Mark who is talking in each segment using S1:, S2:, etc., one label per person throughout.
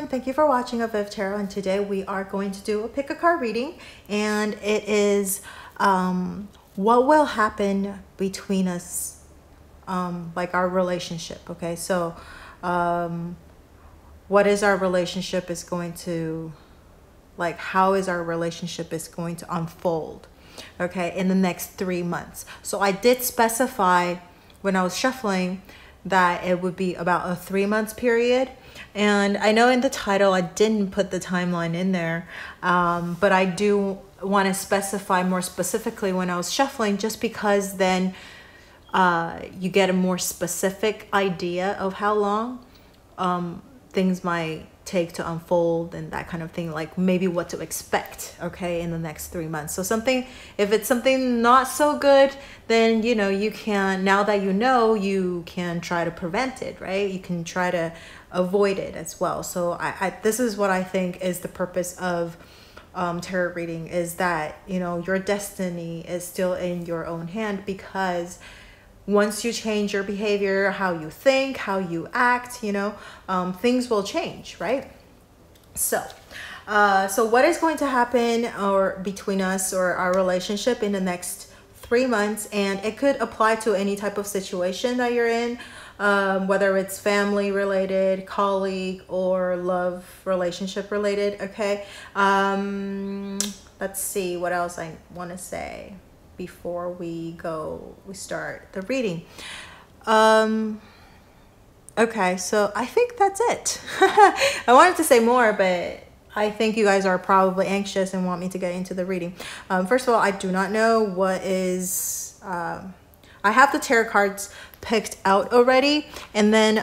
S1: thank you for watching avivTarot, and today we are going to do a pick a card reading, and it is what will happen between us, like our relationship. Okay, so what is our relationship is going to, like, how is our relationship is going to unfold, okay, in the next 3 months. So I did specify when I was shuffling that it would be about a 3 months period. And I know in the title I didn't put the timeline in there, but I do want to specify more specifically when I was shuffling, just because then you get a more specific idea of how long things might take to unfold and that kind of thing, like maybe what to expect, okay, in the next 3 months. So something, if it's something not so good, then you know, you can, now that you know, you can try to prevent it, right? You can try to avoid it as well. So I this is what I think is the purpose of tarot reading, is that, you know, your destiny is still in your own hand, because once you change your behavior, how you think, how you act, you know, things will change, right? So, so what is going to happen or between us or our relationship in the next 3 months? And it could apply to any type of situation that you're in, whether it's family related, colleague, or love relationship related. Okay. Let's see what else I want to say before we start the reading. Okay, so I think that's it. I wanted to say more, but I think you guys are probably anxious and want me to get into the reading. First of all, I do not know what is, I have the tarot cards picked out already, and then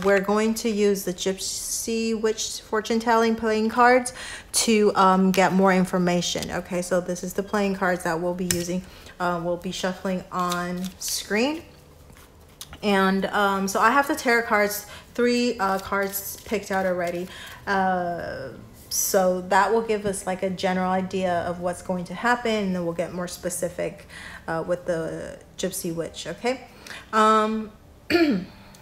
S1: we're going to use the Gypsy Witch fortune telling playing cards to get more information. Okay, so this is the playing cards that we'll be using. We'll be shuffling on screen. And so I have the tarot cards, 3 cards picked out already. So that will give us like a general idea of what's going to happen, and then we'll get more specific with the Gypsy Witch. Okay.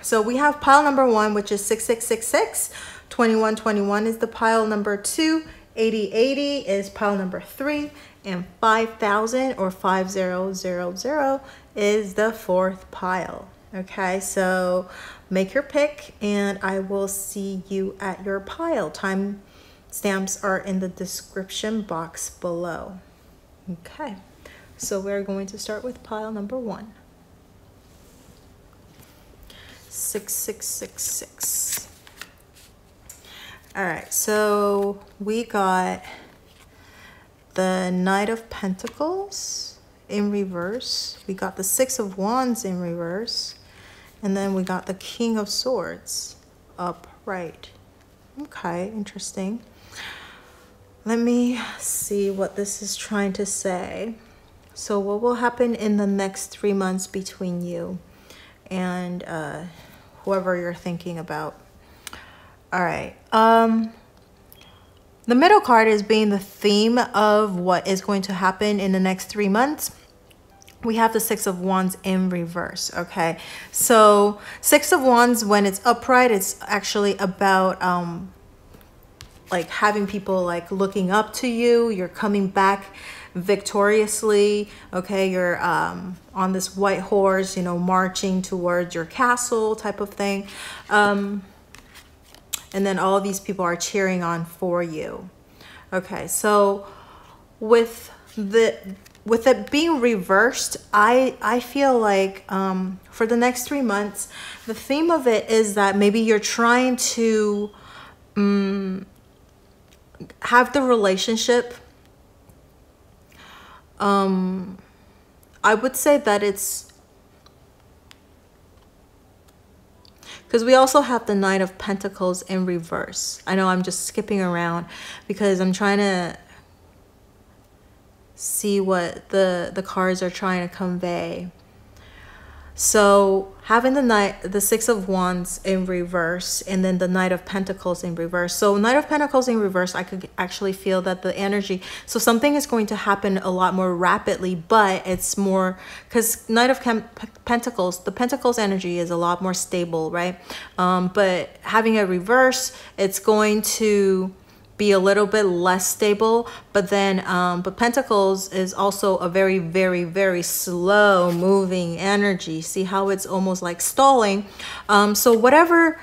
S1: So we have pile number 1, which is 6666. 2121 is the pile number 2. 8080 is pile number 3. And 5000 or 5000 is the 4th pile. Okay, so make your pick, and I will see you at your pile. Time stamps are in the description box below. Okay, so we're going to start with pile number 1. 6666. All right, so we got the Knight of Pentacles in reverse. We got the 6 of Wands in reverse. And then we got the King of Swords upright. Okay, interesting. Let me see what this is trying to say. So what will happen in the next 3 months between you and whoever you're thinking about? All right. The middle card is being the theme of what is going to happen in the next 3 months. We have the 6 of Wands in reverse. Okay, so 6 of Wands, when it's upright, it's actually about like having people like looking up to you. You're coming back victoriously. Okay, you're on this white horse, you know, marching towards your castle type of thing. And then all of these people are cheering on for you. Okay, so with it being reversed, I feel like for the next 3 months, the theme of it is that maybe you're trying to have the relationship. I would say that it's, because we also have the Knight of Pentacles in reverse. I know I'm just skipping around because I'm trying to see what the cards are trying to convey. So having the Six of Wands in reverse, and then the Knight of Pentacles in reverse. So Knight of Pentacles in reverse, I could actually feel that the energy, so something is going to happen a lot more rapidly, but it's more, because Knight of Pentacles, the Pentacles energy is a lot more stable, right? But having a reverse, it's going to be a little bit less stable. But then but Pentacles is also a very, very, very slow moving energy. See how it's almost like stalling. So whatever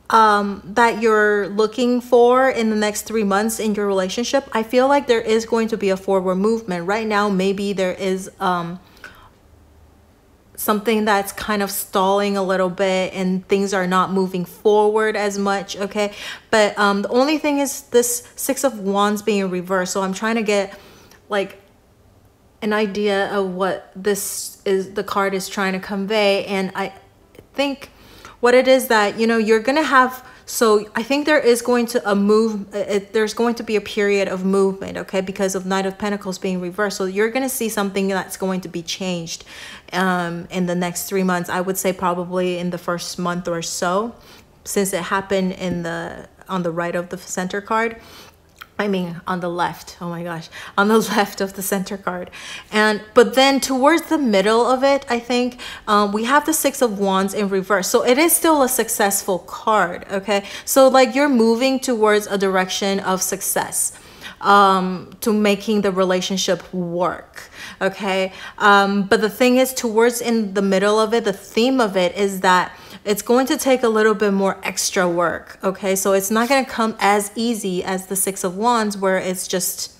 S1: that you're looking for in the next 3 months in your relationship, I feel like there is going to be a forward movement. Right now, maybe there is something that's kind of stalling a little bit and things are not moving forward as much, okay? But the only thing is this Six of Wands being reversed. So I'm trying to get like an idea of what this is, the card is trying to convey. And I think what it is that, you know, you're gonna have, so I think there is going to there's going to be a period of movement, okay, because of Knight of Pentacles being reversed. So you're going to see something that's going to be changed in the next 3 months. I would say probably in the first month or so, since it happened on the right of the center card. I mean, on the left, oh my gosh, on the left of the center card. But then towards the middle of it, I think we have the Six of Wands in reverse. So it is still a successful card, okay? So like you're moving towards a direction of success, to making the relationship work, okay? But the thing is, towards in the middle of it, the theme of it is that it's going to take a little bit more extra work, okay? So it's not going to come as easy as the Six of Wands, where it's just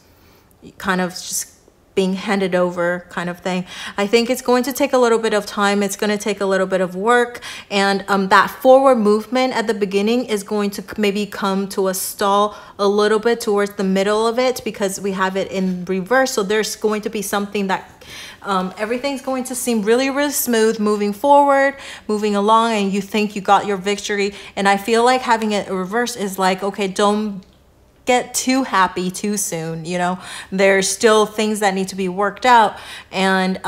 S1: kind of just being handed over kind of thing. I think it's going to take a little bit of time. It's going to take a little bit of work. And that forward movement at the beginning is going to maybe come to a stall a little bit towards the middle of it, because we have it in reverse. So there's going to be something that everything's going to seem really, really smooth moving forward, moving along, and you think you got your victory. And I feel like having it reverse is like, okay, don't get too happy too soon, you know. There's still things that need to be worked out, and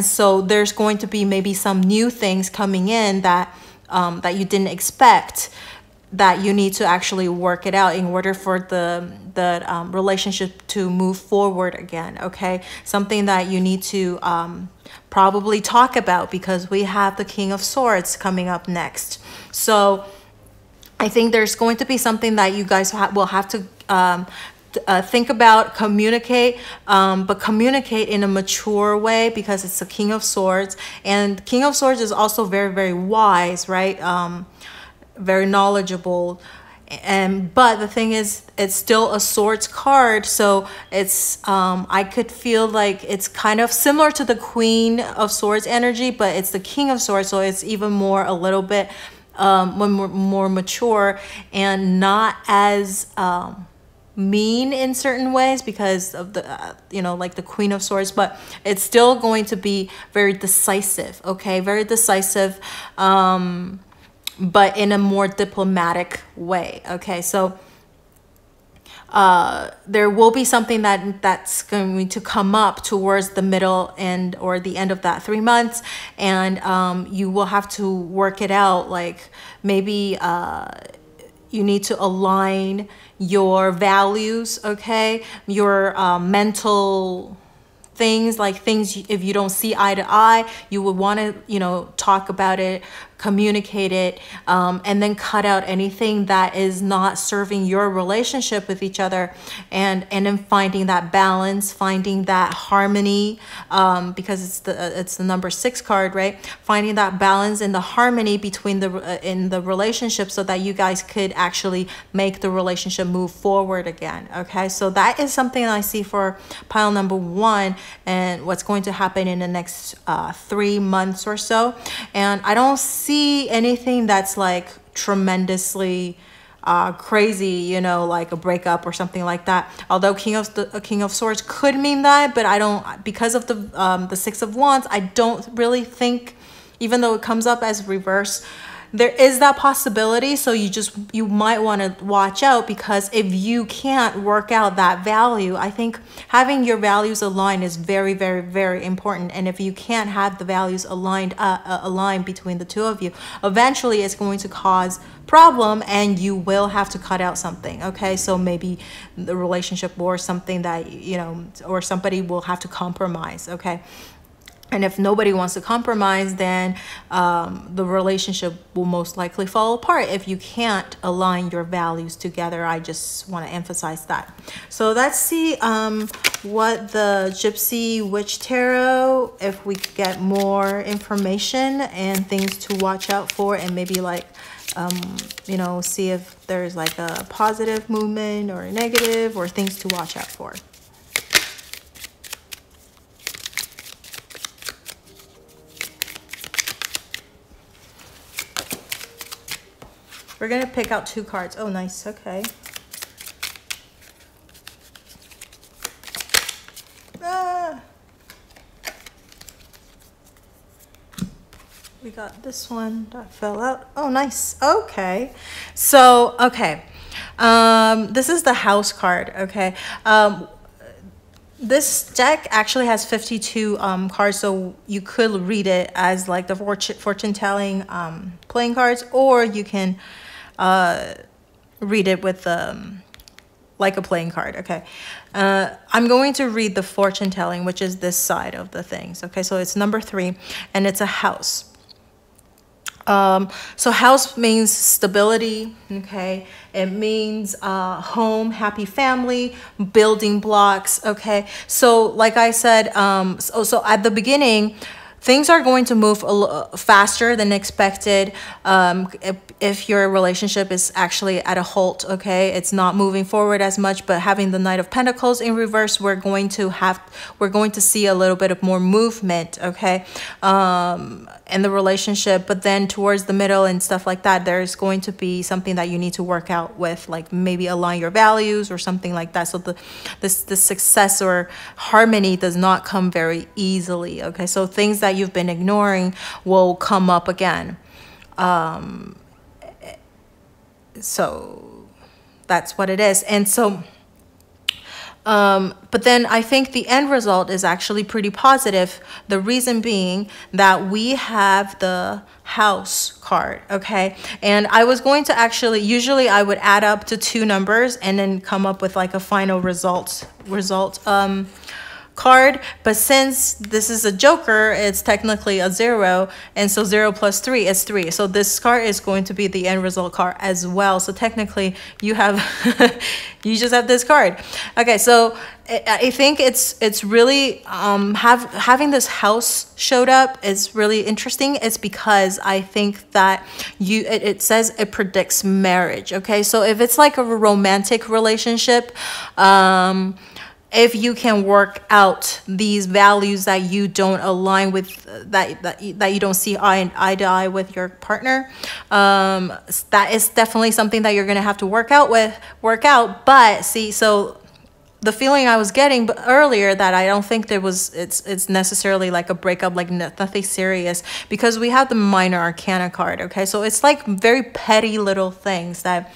S1: so there's going to be maybe some new things coming in that that you didn't expect, that you need to actually work it out in order for the relationship to move forward again, okay? Something that you need to probably talk about, because we have the King of Swords coming up next. So I think there's going to be something that you guys will have to think about, communicate, but communicate in a mature way, because it's the King of Swords. And King of Swords is also very, very wise, right? Very knowledgeable. But the thing is, it's still a swords card, so it's I could feel like it's kind of similar to the Queen of Swords energy, but it's the King of Swords, so it's even more a little bit more mature and not as mean in certain ways, because of the you know, like the Queen of Swords, but it's still going to be very decisive, okay? Very decisive, but in a more diplomatic way, okay? So there will be something that's going to come up towards the middle end or the end of that 3 months, and you will have to work it out. Like maybe you need to align your values, okay? Your mental things, like things, if you don't see eye to eye, you would want to, you know, talk about it, communicate it, and then cut out anything that is not serving your relationship with each other, and then finding that balance, finding that harmony, because it's the number 6 card, right? Finding that balance and the harmony between in the relationship, so that you guys could actually make the relationship move forward again, okay? So that is something I see for pile number 1, and what's going to happen in the next 3 months or so. And I don't see anything that's like tremendously crazy, you know, like a breakup or something like that. Although King of Swords could mean that, but I don't, because of the Six of Wands, I don't really think, even though it comes up as reverse, there is that possibility. So you might want to watch out, because if you can't work out that value, I think having your values aligned is very, very, very important. And if you can't have the values aligned between the two of you, eventually it's going to cause problem, and you will have to cut out something. Okay, so maybe the relationship or something that, you know, or somebody will have to compromise. Okay, and if nobody wants to compromise, then the relationship will most likely fall apart if you can't align your values together. I just want to emphasize that. So let's see what the Gypsy Witch Tarot, if we get more information and things to watch out for, and maybe like you know, see if there's like a positive movement or a negative, or things to watch out for. We're gonna pick out 2 cards. Oh, nice. Okay. We got this one that fell out. Oh, nice. Okay. So, okay. This is the house card. Okay. This deck actually has 52 cards, so you could read it as like the fortune telling playing cards, or you can read it with like a playing card. Okay. I'm going to read the fortune telling, which is this side of the things. Okay, so it's number 3, and it's a house. So house means stability. Okay, it means home, happy family, building blocks. Okay, so like I said, so at the beginning, things are going to move a little faster than expected. If your relationship is actually at a halt, okay, it's not moving forward as much. But having the Knight of Pentacles in reverse, we're going to see a little bit of more movement, okay, in the relationship. But then towards the middle and stuff like that, there's going to be something that you need to work out with, like maybe align your values or something like that. So the success or harmony does not come very easily. Okay, so things that you've been ignoring will come up again. So that's what it is. And so but then I think the end result is actually pretty positive. The reason being that we have the house card, okay? And I was going to actually, usually I would add up to 2 numbers and then come up with like a final result card, but since this is a joker, it's technically a 0, and so 0 plus 3 is 3. So this card is going to be the end result card as well. So technically you have you just have this card. Okay, so I think it's really having this house showed up is really interesting. It's because I think that it says it predicts marriage. Okay, so if it's like a romantic relationship, if you can work out these values that you don't align with, that you don't see eye to eye with your partner, that is definitely something that you're gonna have to work out. But see, so the feeling I was getting earlier, that I don't think it's necessarily like a breakup, like nothing serious, because we have the minor arcana card. Okay, so it's like very petty little things that,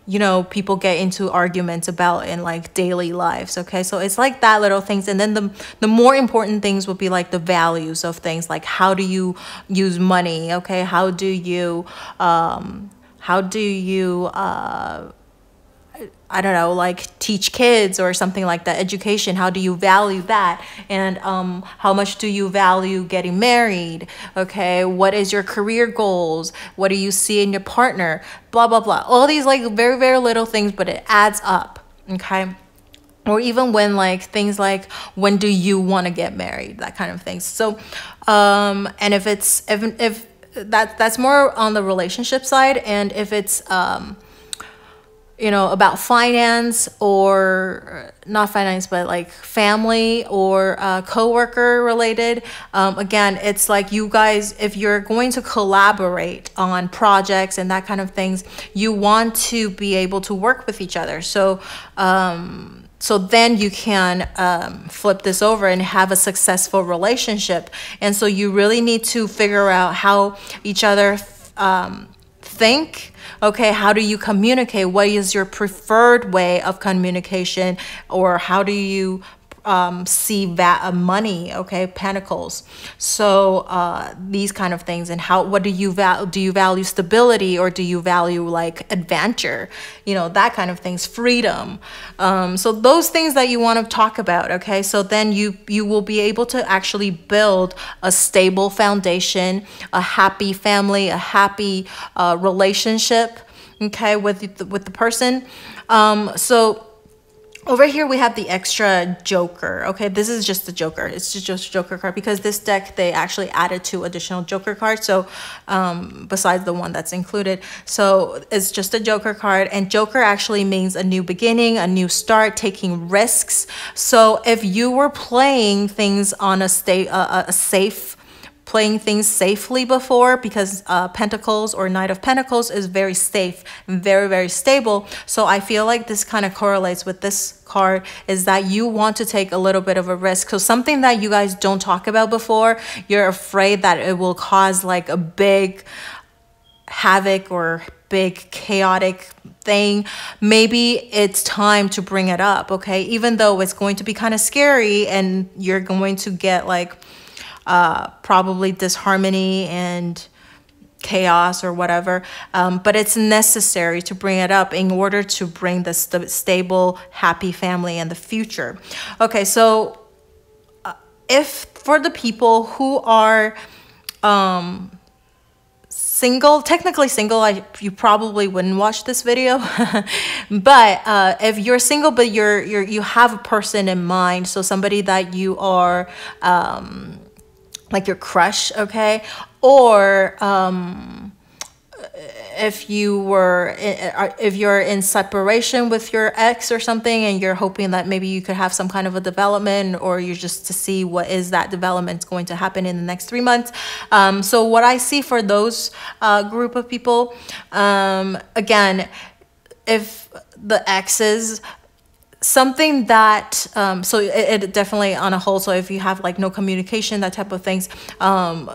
S1: you know, people get into arguments about in like daily lives. Okay, so it's like that little things. And then the more important things would be like the values of things, like how do you use money? Okay, how do you I don't know, like teach kids or something like that, education, how do you value that? And how much do you value getting married? Okay, what is your career goals? What do you see in your partner? Blah, blah, blah. All these like very, very little things, but it adds up, okay? Or even when like things like, when do you want to get married? That kind of thing. So, and if that's more on the relationship side, and if it's, you know, about finance, or not finance, but like family or co-worker related, again, it's like you guys, if you're going to collaborate on projects and that kind of things, you want to be able to work with each other. So so then you can flip this over and have a successful relationship. And so you really need to figure out how each other think? Okay, how do you communicate? What is your preferred way of communication? Or how do you see that money? Okay, pentacles. So these kind of things. And what do you value? Do you value stability, or do you value like adventure, you know, that kind of things, freedom? So those things that you want to talk about. Okay, so then you will be able to actually build a stable foundation, a happy family, a happy relationship, okay, with the person. So over here we have the extra joker. Okay, this is just the joker. It's just a joker card, because this deck, they actually added 2 additional joker cards, so besides the one that's included. So it's just a joker card, and joker actually means a new beginning, a new start, taking risks. So if you were playing things on playing things safely before, because Pentacles or Knight of Pentacles is very safe, very, very stable. So I feel like this kind of correlates with this card, is that you want to take a little bit of a risk. So something that you guys don't talk about before, you're afraid that it will cause like a big havoc or big chaotic thing. Maybe it's time to bring it up, okay? Even though it's going to be kind of scary, and you're going to get like probably disharmony and chaos or whatever, but it's necessary to bring it up in order to bring the stable, happy family in the future. Okay, so if for the people who are single, technically single, you probably wouldn't watch this video. But if you're single but you have a person in mind, so somebody that you are like your crush, okay? Or if you're in separation with your ex or something, and you're hoping that maybe you could have some kind of a development, or you're just to see what is that development going to happen in the next 3 months. So what I see for those group of people, again, if the exes, something that so it definitely on a whole, so if you have like no communication, that type of things,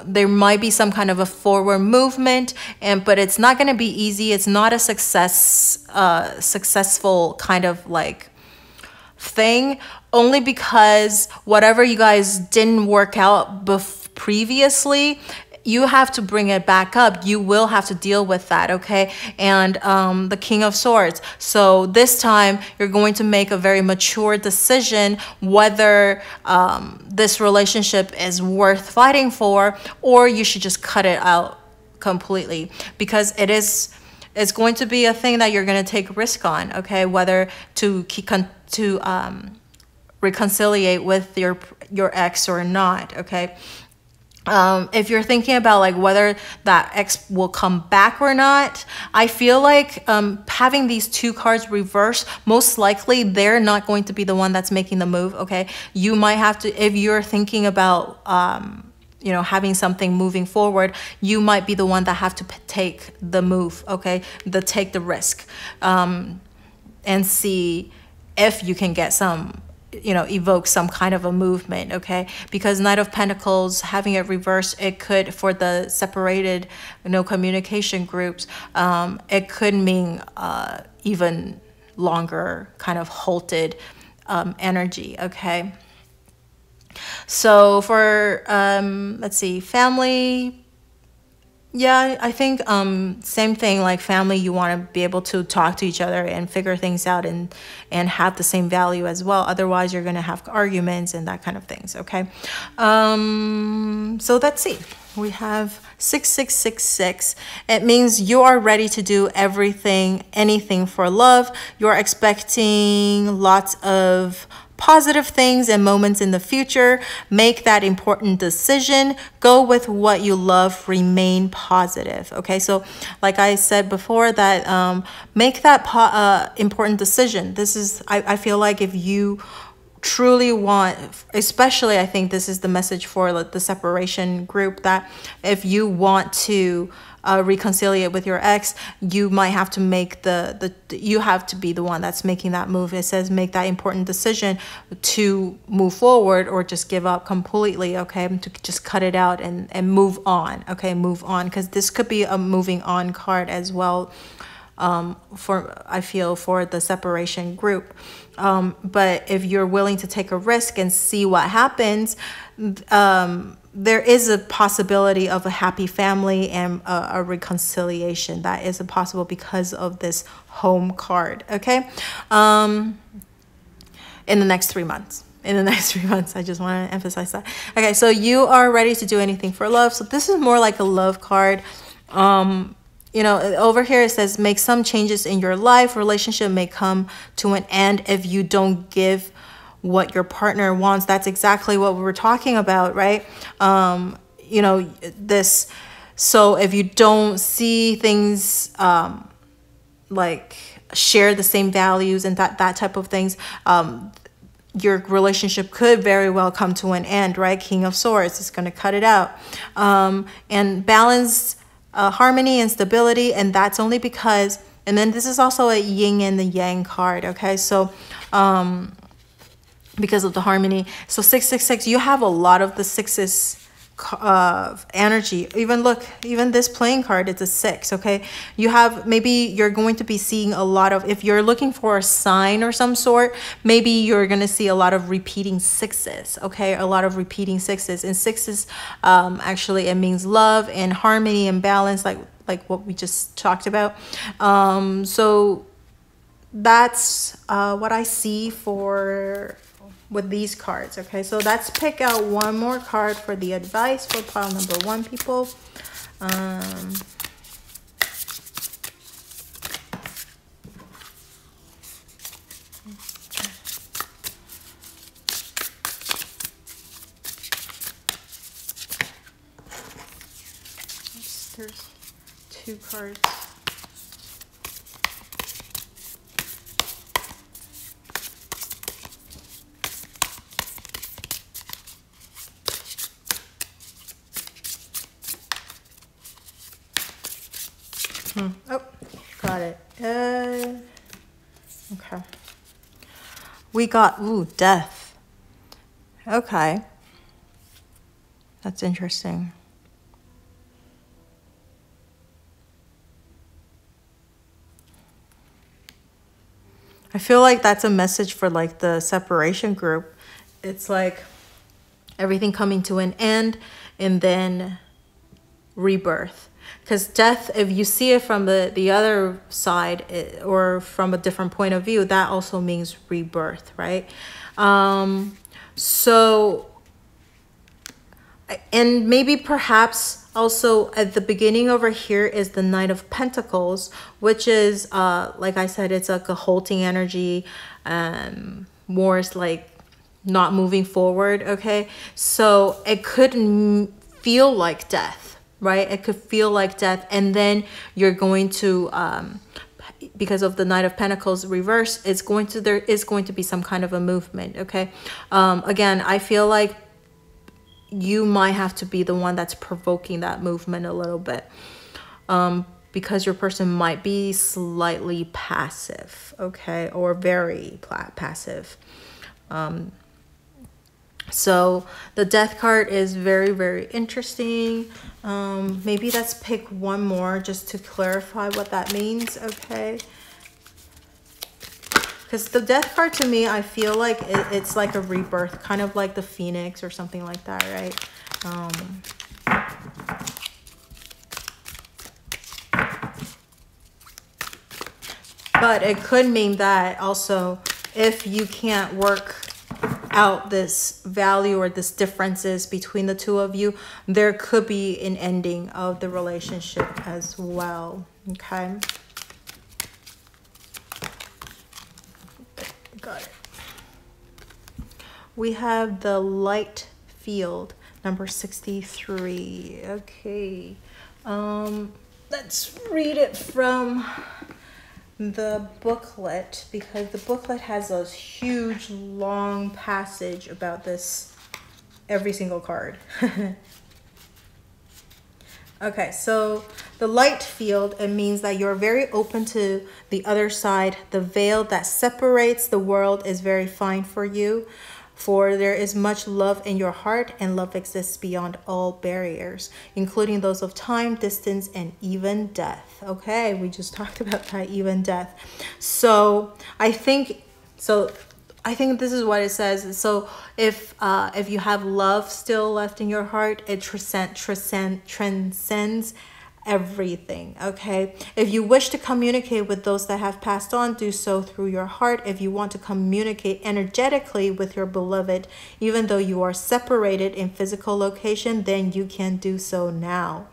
S1: there might be some kind of a forward movement, but it's not going to be easy. It's not a successful kind of like thing, only because whatever you guys didn't work out previously, you have to bring it back up. You will have to deal with that, okay? And the King of Swords. So this time, you're going to make a very mature decision whether this relationship is worth fighting for, or you should just cut it out completely, because it's going to be a thing that you're going to take risk on, okay? Whether to reconciliate with your ex or not, okay? If you're thinking about like whether that ex will come back or not, I feel like having these 2 cards reversed, most likely they're not going to be the one that's making the move, okay? You might have to, if you're thinking about you know, having something moving forward, you might be the one that have to take the move, okay? Take the risk, and see if you can get some, you know, evoke some kind of a movement, okay? Because Knight of Pentacles, having it reversed, it could, for the separated, no communication groups, it could mean even longer kind of halted energy, okay? So for, let's see, family, yeah, I think same thing, like family, you want to be able to talk to each other and figure things out and have the same value as well. Otherwise, you're going to have arguments and that kind of things, okay? So let's see. We have 6666. It means you are ready to do everything, anything for love. You're expecting lots of positive things and moments in the future. Make that important decision. Go with what you love. Remain positive. Okay, so like I said before, that make that important decision. This is, I feel like if you truly want, especially I think this is the message for like the separation group, that if you want to reconcile with your ex, you might have to make you have to be the one that's making that move. It says make that important decision to move forward or just give up completely, okay, to just cut it out and move on, okay, move on, because this could be a moving on card as well. I feel for the separation group. But if you're willing to take a risk and see what happens, there is a possibility of a happy family and a reconciliation. That is possible because of this home card, okay? In the next 3 months. In the next 3 months, I just want to emphasize that. Okay, so you are ready to do anything for love. So this is more like a love card. You know, over here it says make some changes in your life. Relationship may come to an end if you don't give what your partner wants. That's exactly what we were talking about, right? You know, this. So if you don't see things like share the same values and that type of things, your relationship could very well come to an end, right? King of Swords is going to cut it out. And balance, harmony and stability, and that's only because, and then this is also a yin and the yang card, okay? So because of the harmony. So 666, you have a lot of the sixes energy. Even look, even this playing card, it's a 6, okay? You have, maybe you're going to be seeing a lot of, if you're looking for a sign or some sort, maybe you're going to see a lot of repeating 6s, okay? A lot of repeating 6s. And 6s, actually, it means love and harmony and balance, like what we just talked about. So that's what I see with these cards, okay? So let's pick out one more card for the advice for pile number 1, people. There's 2 cards. Oh, got it. Okay. We got, death. Okay. That's interesting. I feel like that's a message for like the separation group. It's like everything coming to an end and then rebirth. Because death, if you see it from the other side or from a different point of view, that also means rebirth, right? So, and maybe perhaps also at the beginning over here is the Knight of Pentacles, which is, like I said, it's like a halting energy, more like not moving forward, okay? So it could feel like death. Right, it could feel like death, and then you're going to, because of the Knight of Pentacles reverse, there is going to be some kind of a movement. Okay, again, I feel like you might have to be the one that's provoking that movement a little bit, because your person might be slightly passive, okay, or very passive. So the death card is very, very interesting. Maybe let's pick one more just to clarify what that means, okay? Because the death card to me, I feel like it's like a rebirth, kind of like the phoenix or something like that, right? But it could mean that also if you can't work out this value or this differences between the two of you, there could be an ending of the relationship as well, okay? Got it. We have the light field, number 63. Okay. Let's read it from the booklet, because the booklet has a huge long passage about this, every single card. Okay, so the light field, it means that you're very open to the other side. The veil that separates the world is very fine for you, for there is much love in your heart, and love exists beyond all barriers, including those of time, distance, and even death. Okay, we just talked about that, even death. So I think this is what it says. So if you have love still left in your heart, it transcends everything. Okay, if you wish to communicate with those that have passed on, do so through your heart. If you want to communicate energetically with your beloved, even though you are separated in physical location, then you can do so now.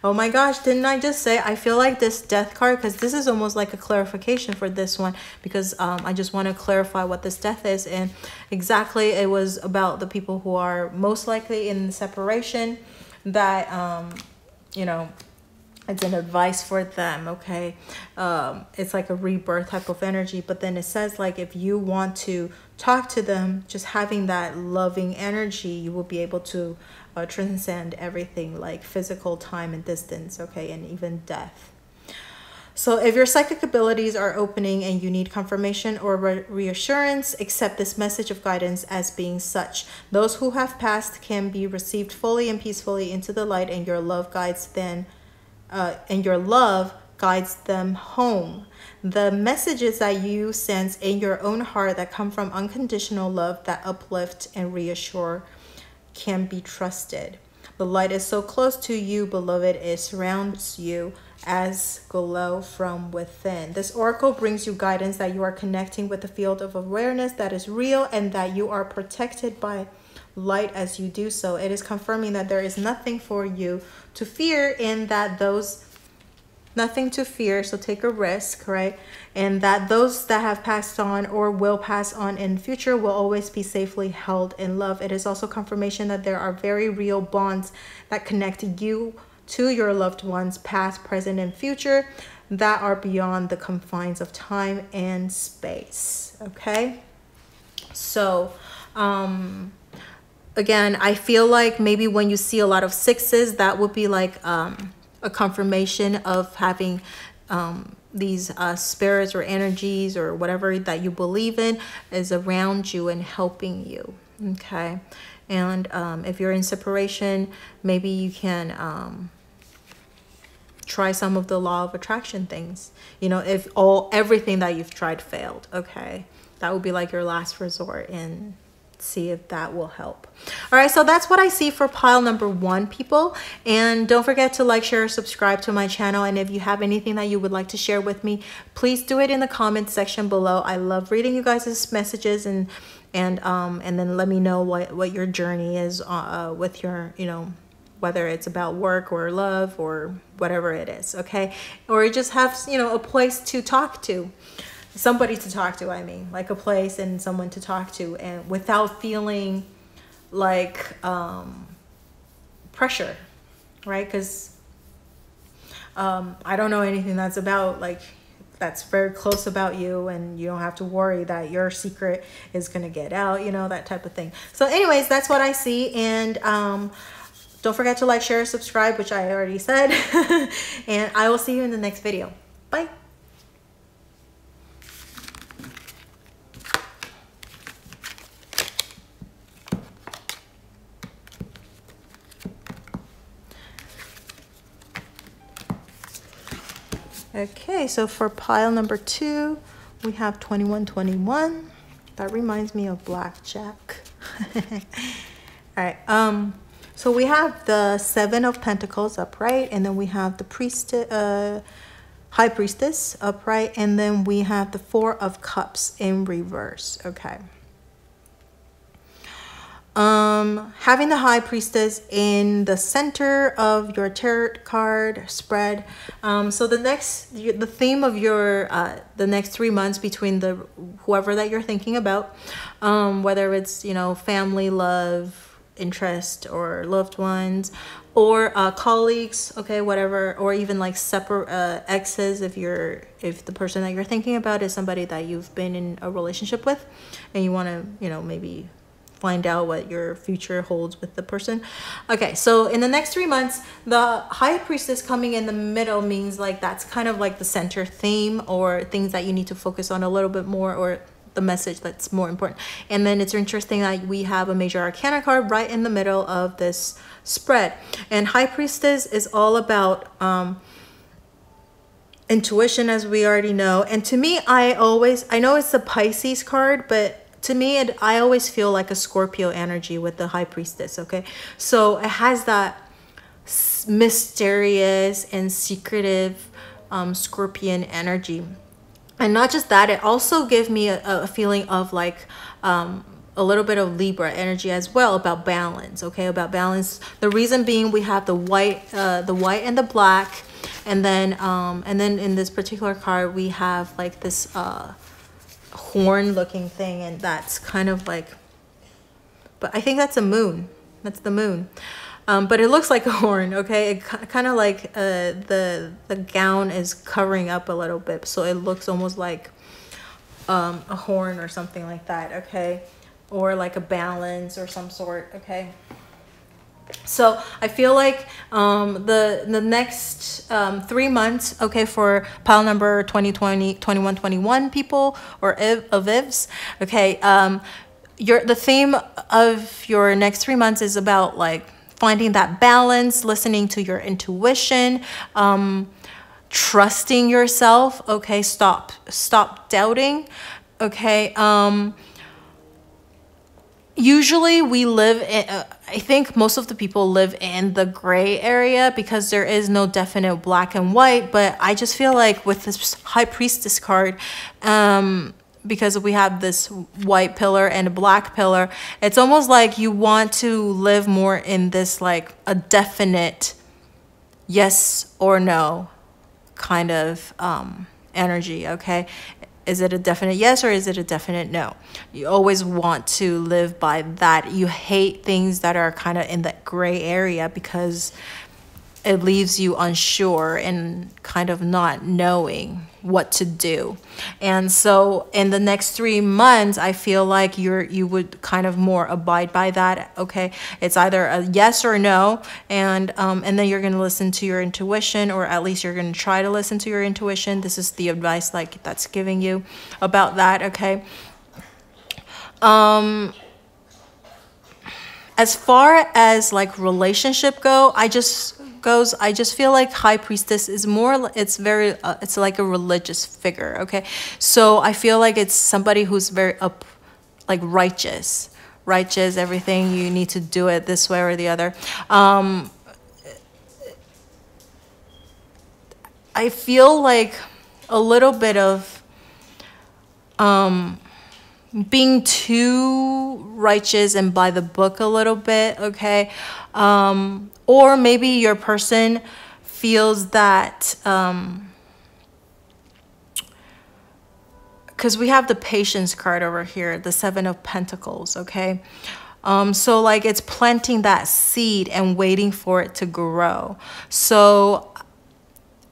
S1: Oh my gosh, didn't I just say, I feel like this death card, because this is almost like a clarification for this one, because I just want to clarify what this death is. And exactly, it was about the people who are most likely in separation, that, you know, it's an advice for them. Okay, it's like a rebirth type of energy. But then it says, like, if you want to talk to them, just having that loving energy, you will be able to transcend everything, like physical, time, and distance. Okay, and even death. So if your psychic abilities are opening and you need confirmation or reassurance, accept this message of guidance as being such. Those who have passed can be received fully and peacefully into the light, and your love guides them. Home. The messages that you sense in your own heart that come from unconditional love that uplift and reassure can be trusted. The light is so close to you, beloved, it surrounds you as glow from within. This oracle brings you guidance that you are connecting with the field of awareness that is real, and that you are protected by light as you do so. It is confirming that there is nothing for you to fear, in that nothing to fear, so take a risk, right? And that those that have passed on or will pass on in future will always be safely held in love. It is also confirmation that there are very real bonds that connect you to your loved ones, past, present, and future, that are beyond the confines of time and space. Okay, so again, I feel like maybe when you see a lot of sixes, that would be like a confirmation of having these spirits or energies or whatever that you believe in is around you and helping you. Okay, and if you're in separation, maybe you can try some of the law of attraction things. You know, if everything that you've tried failed, okay, that would be like your last resort, and see if that will help. All right, so that's what I see for pile number 1, people. And don't forget to like, share, subscribe to my channel. And if you have anything that you would like to share with me, please do it in the comment section below. I love reading you guys' messages, and then let me know what your journey is with your, you know, whether it's about work or love or whatever it is. Okay, or you just have, you know, a place to talk to. Somebody to talk to, I mean, like a place and someone to talk to, and without feeling like pressure, right? Because I don't know anything that's about, like, that's very close about you, and you don't have to worry that your secret is gonna get out, you know, that type of thing. So anyways, that's what I see. And don't forget to like, share, subscribe, which I already said. And I will see you in the next video. Bye. Okay, so for pile number 2, we have 2121. That reminds me of blackjack. All right, so we have the 7 of Pentacles upright, and then we have the High Priestess upright, and then we have the 4 of Cups in reverse. Okay. Having the High Priestess in the center of your tarot card spread. So the theme of your the next 3 months between whoever that you're thinking about, whether it's, you know, family, love, interest or loved ones or colleagues, okay, whatever, or even like separate exes if the person that you're thinking about is somebody that you've been in a relationship with and you want to, you know, maybe find out what your future holds with the person. Okay, so in the next 3 months, the High Priestess coming in the middle means like that's kind of like the center theme or things that you need to focus on a little bit more, or the message that's more important. And then it's interesting that we have a major arcana card right in the middle of this spread. And High Priestess is all about intuition, as we already know. And to me, I know it's a Pisces card, but to me, I always feel like a Scorpio energy with the High Priestess, okay? So it has that mysterious and secretive Scorpion energy. And not just that, it also gives me a feeling of like a little bit of Libra energy as well, about balance, okay? About balance. The reason being we have the white and the black, and then in this particular card we have like this horn looking thing, and that's kind of like, but I think that's a moon. That's the moon. But it looks like a horn, okay? It kind of like the gown is covering up a little bit, so it looks almost like a horn or something like that, okay? Or like a balance or some sort, okay? So I feel like the next 3 months, okay, for pile number 2020, 2121 people or avivs, okay, the theme of your next 3 months is about like finding that balance, listening to your intuition, trusting yourself, okay? Stop doubting, okay? Usually we live in, I think most of the people live in the gray area because there is no definite black and white, but I just feel like with this High Priestess card, because we have this white pillar and a black pillar, it's almost like you want to live more in this like a definite yes or no kind of energy, okay? Is it a definite yes or is it a definite no? You always want to live by that. You hate things that are kind of in that gray area because it leaves you unsure and kind of not knowing what to do. And so in the next 3 months, I feel like you would kind of more abide by that, okay? It's either a yes or no, and then you're gonna listen to your intuition, or at least you're gonna try to listen to your intuition. This is the advice like that's giving you about that, okay? As far as like relationship goes, I just feel like High Priestess is more, it's like a religious figure, okay? So I feel like it's somebody who's very like righteous, everything you need to do it this way or the other. I feel like a little bit of being too righteous and by the book a little bit, okay? Or maybe your person feels that, because we have the Patience card over here, the 7 of Pentacles, okay? So like it's planting that seed and waiting for it to grow. So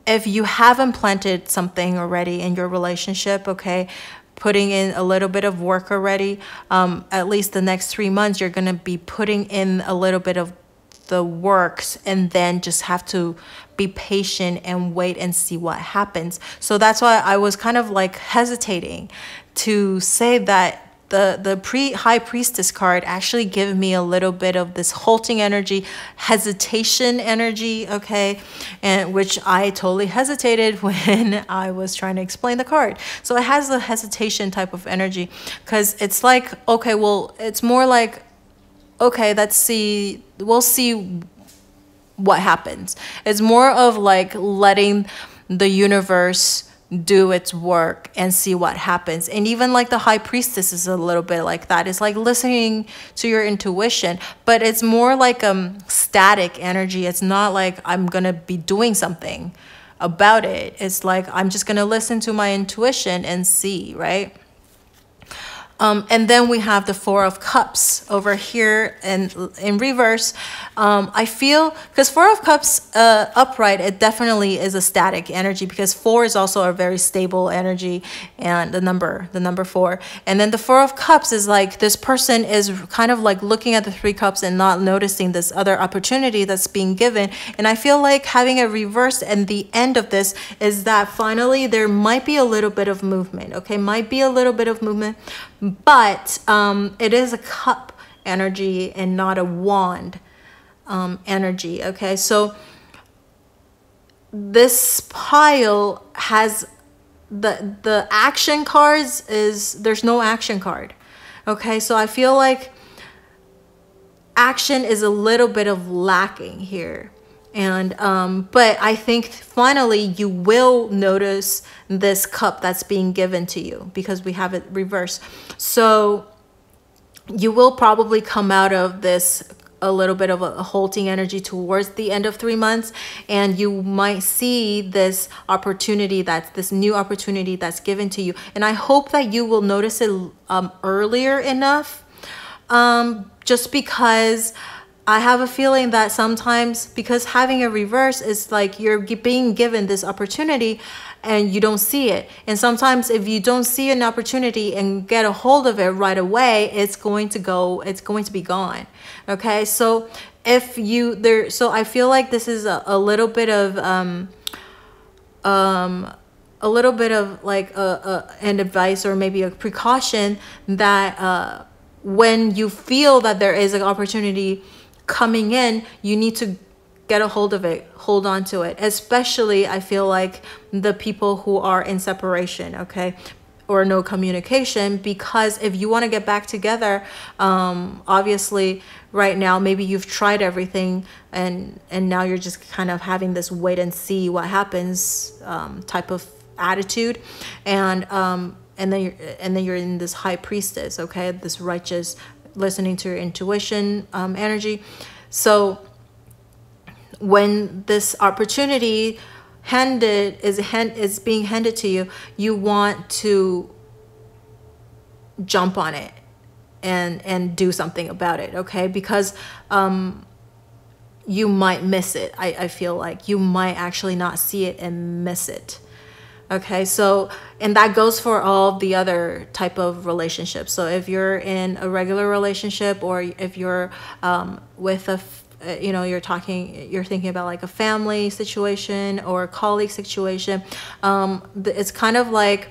S1: if you haven't planted something already in your relationship, okay, putting in a little bit of work already, at least the next 3 months, you're going to be putting in a little bit of the works, and then just have to be patient and wait and see what happens. So that's why I was kind of like hesitating to say that the High Priestess card actually gave me a little bit of this halting energy, hesitation energy, okay? And which I totally hesitated when I was trying to explain the card. So it has the hesitation type of energy, because it's like, okay, well, it's more like, okay, we'll see what happens. It's more of like letting the universe do its work and see what happens. And even like the High Priestess is a little bit like that. It's like listening to your intuition, but it's more like static energy. It's not like I'm gonna be doing something about it. It's like I'm just gonna listen to my intuition and see, right? And then we have the Four of Cups over here and in reverse. I feel, because Four of Cups upright, it definitely is a static energy, because 4 is also a very stable energy, and the number 4. And then the Four of Cups is like, this person is kind of like looking at the 3 cups and not noticing this other opportunity that's being given. And I feel like having it reversed and the end of this is that finally there might be a little bit of movement, okay? Might be a little bit of movement, but it is a cup energy and not a wand energy, okay? So this pile has the action cards there's no action card, okay? So I feel like action is a little bit of lacking here. And but I think finally you will notice this cup that's being given to you, because we have it reversed. So you will probably come out of this a little bit of a halting energy towards the end of 3 months, and you might see this opportunity, this new opportunity that's given to you. And I hope that you will notice it earlier enough, just because I have a feeling that sometimes, because having a reverse is like you're being given this opportunity and you don't see it. And sometimes if you don't see an opportunity and get a hold of it right away, it's going to be gone. Okay, so if you so I feel like this is a little bit of like an advice, or maybe a precaution, that when you feel that there is an opportunity coming in, you need to get a hold of it, hold on to it. Especially, I feel like the people who are in separation, okay, or no communication, because if you want to get back together, obviously right now maybe you've tried everything and now you're just kind of having this wait and see what happens type of attitude, and then you're in this high priestess, okay, this righteous, listening to your intuition energy. So when this opportunity is being handed to you, you want to jump on it and do something about it, okay? Because you might miss it. I feel like you might actually not see it and miss it. Okay, so, and that goes for all the other type of relationships. So if you're in a regular relationship, or if you're with you're thinking about like a family situation or a colleague situation, it's kind of like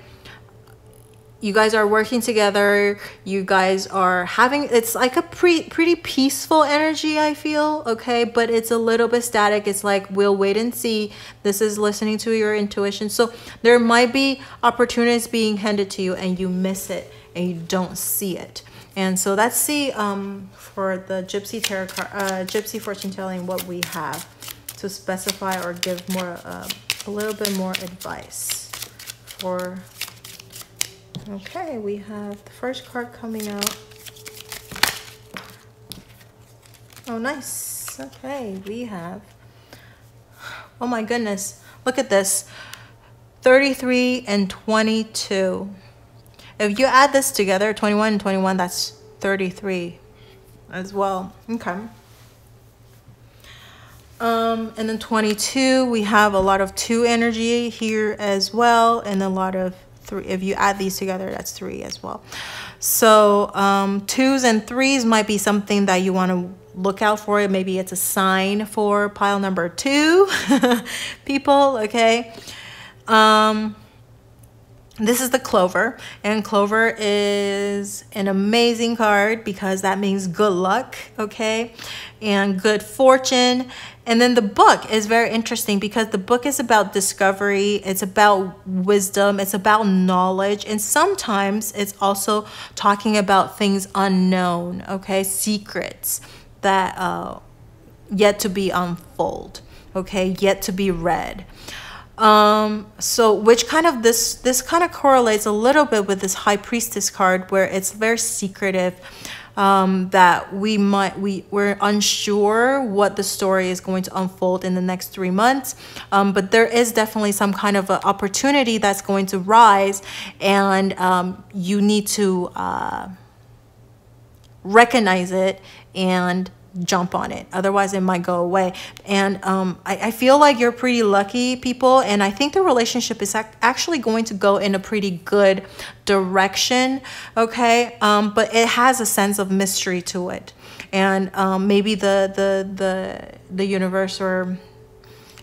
S1: you guys are working together, you guys are having, it's like a pretty peaceful energy, I feel, okay? But it's a little bit static. It's like, we'll wait and see. This is listening to your intuition. So there might be opportunities being handed to you and you miss it and you don't see it. And so let's see for the Gypsy Tarot card, Gypsy fortune telling, what we have to specify or give more, a little bit more advice for. Okay, we have the first card coming out. Oh, nice. Okay, we have, oh my goodness, look at this, 33 and 22. If you add this together, 21 and 21, that's 33 as well. Okay. And then 22, we have a lot of 2 energy here as well, and a lot of 3. If you add these together, that's 3 as well. So 2s and 3s might be something that you want to look out for. Maybe it's a sign for pile number 2 people, okay? This is the Clover, and Clover is an amazing card because that means good luck, okay, and good fortune. And then the book is very interesting because the book is about discovery, it's about wisdom, it's about knowledge, and sometimes it's also talking about things unknown, okay, secrets that yet to be unfold, okay, yet to be read. So which kind of this kind of correlates a little bit with this High Priestess card, where it's very secretive, that we're unsure what the story is going to unfold in the next 3 months, but there is definitely some kind of an opportunity that's going to rise, and you need to recognize it and jump on it, otherwise it might go away. And I feel like you're pretty lucky, people, and I think the relationship is actually going to go in a pretty good direction, okay? But it has a sense of mystery to it, and maybe the universe or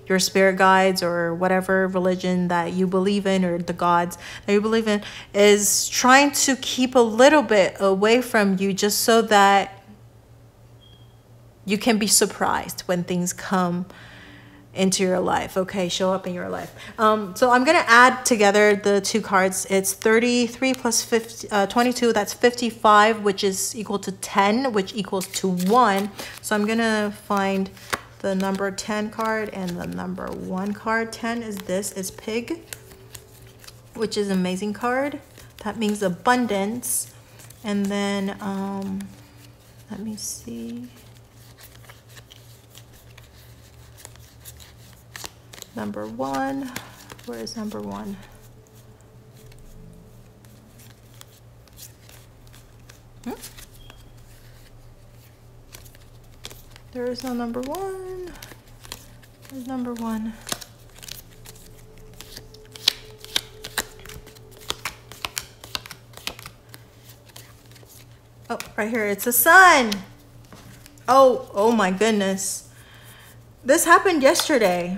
S1: your spirit guides or whatever religion that you believe in, or the gods that you believe in, is trying to keep a little bit away from you, just so that you can be surprised when things come into your life, okay, show up in your life. So I'm gonna add together the two cards. It's 33 plus 22, that's 55, which is equal to 10, which equals to 1. So I'm gonna find the number 10 card and the number 1 card. 10 is this, is pig, which is an amazing card. That means abundance. And then, let me see. Number 1, where is number 1? There is no number 1. There's number 1. Oh, right here, it's the sun. Oh my goodness. This happened yesterday.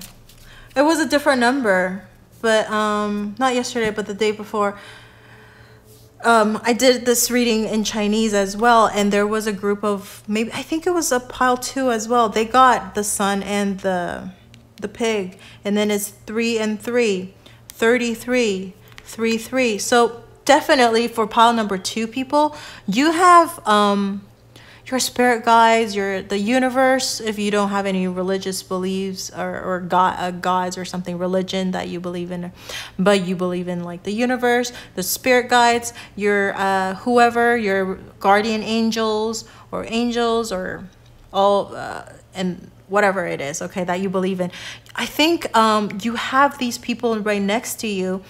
S1: It was a different number, but not yesterday, but the day before. I did this reading in Chinese as well, and there was a group of, maybe, I think it was a pile 2 as well. They got the sun and the pig, and then it's 3 and 3, 33, 3, 3. So definitely for pile number 2, people, you have your spirit guides, the universe, if you don't have any religious beliefs or gods or something, religion that you believe in, but you believe in like the universe, the spirit guides, your whoever, your guardian angels or all and whatever it is, okay, that you believe in. I think you have these people right next to you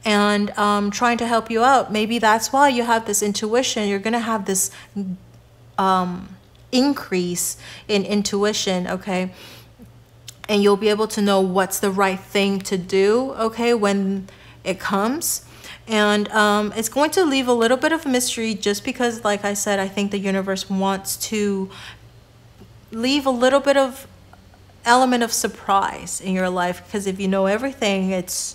S1: and trying to help you out. Maybe that's why you have this intuition. You're gonna have this increase in intuition, okay, and you'll be able to know what's the right thing to do, okay, when it comes. And it's going to leave a little bit of mystery, just because, like I said, I think the universe wants to leave a little bit of element of surprise in your life, because if you know everything, it's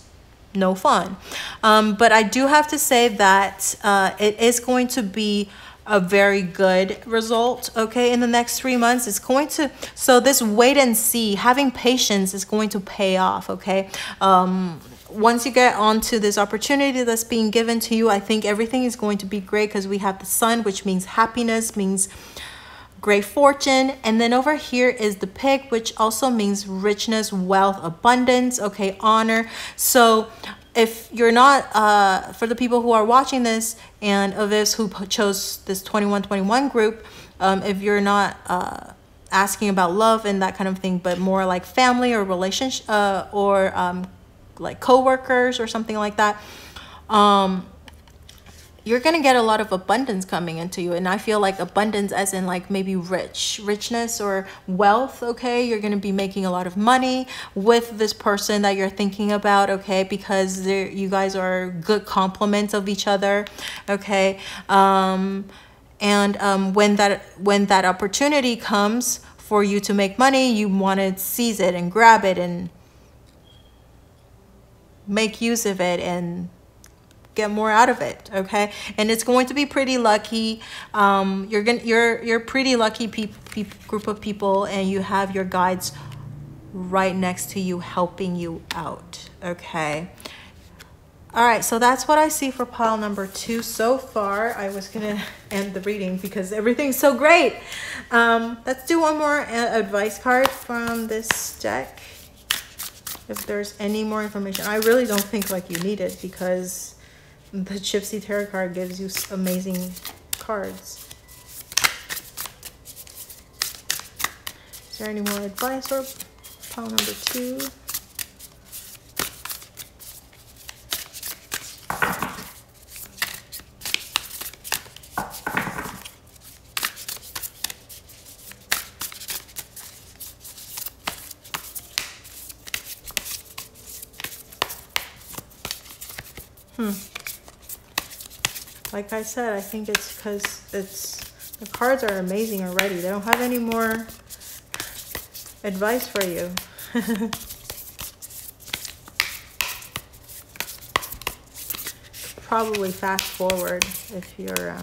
S1: no fun. But I do have to say that it is going to be a very good result, okay, in the next 3 months. It's going to, so this wait and see, having patience is going to pay off, okay. Once you get onto this opportunity that's being given to you, I think everything is going to be great, because we have the sun, which means happiness, means great fortune, and then over here is the pig, which also means richness, wealth, abundance, okay, honor. So if you're not, for the people who are watching this and of this who chose this 2121 group, if you're not asking about love and that kind of thing, but more like family or relationship, or like co-workers or something like that, you're gonna get a lot of abundance coming into you. And I feel like abundance as in like maybe richness or wealth, okay. You're gonna be making a lot of money with this person that you're thinking about, okay, because you guys are good complements of each other, okay. When that opportunity comes for you to make money, you want to seize it and grab it and make use of it and get more out of it, okay. And it's going to be pretty lucky. You're pretty lucky group of people, and you have your guides right next to you helping you out, okay. All right, so that's what I see for pile number 2 so far. I was gonna end the reading because everything's so great. Let's do one more advice card from this deck, if there's any more information. I really don't think like you need it, because the Gypsy Tarot card gives you amazing cards. there any more advice for pile number 2? Like I said, I think it's because the cards are amazing already. They don't have any more advice for you. Probably fast forward if you're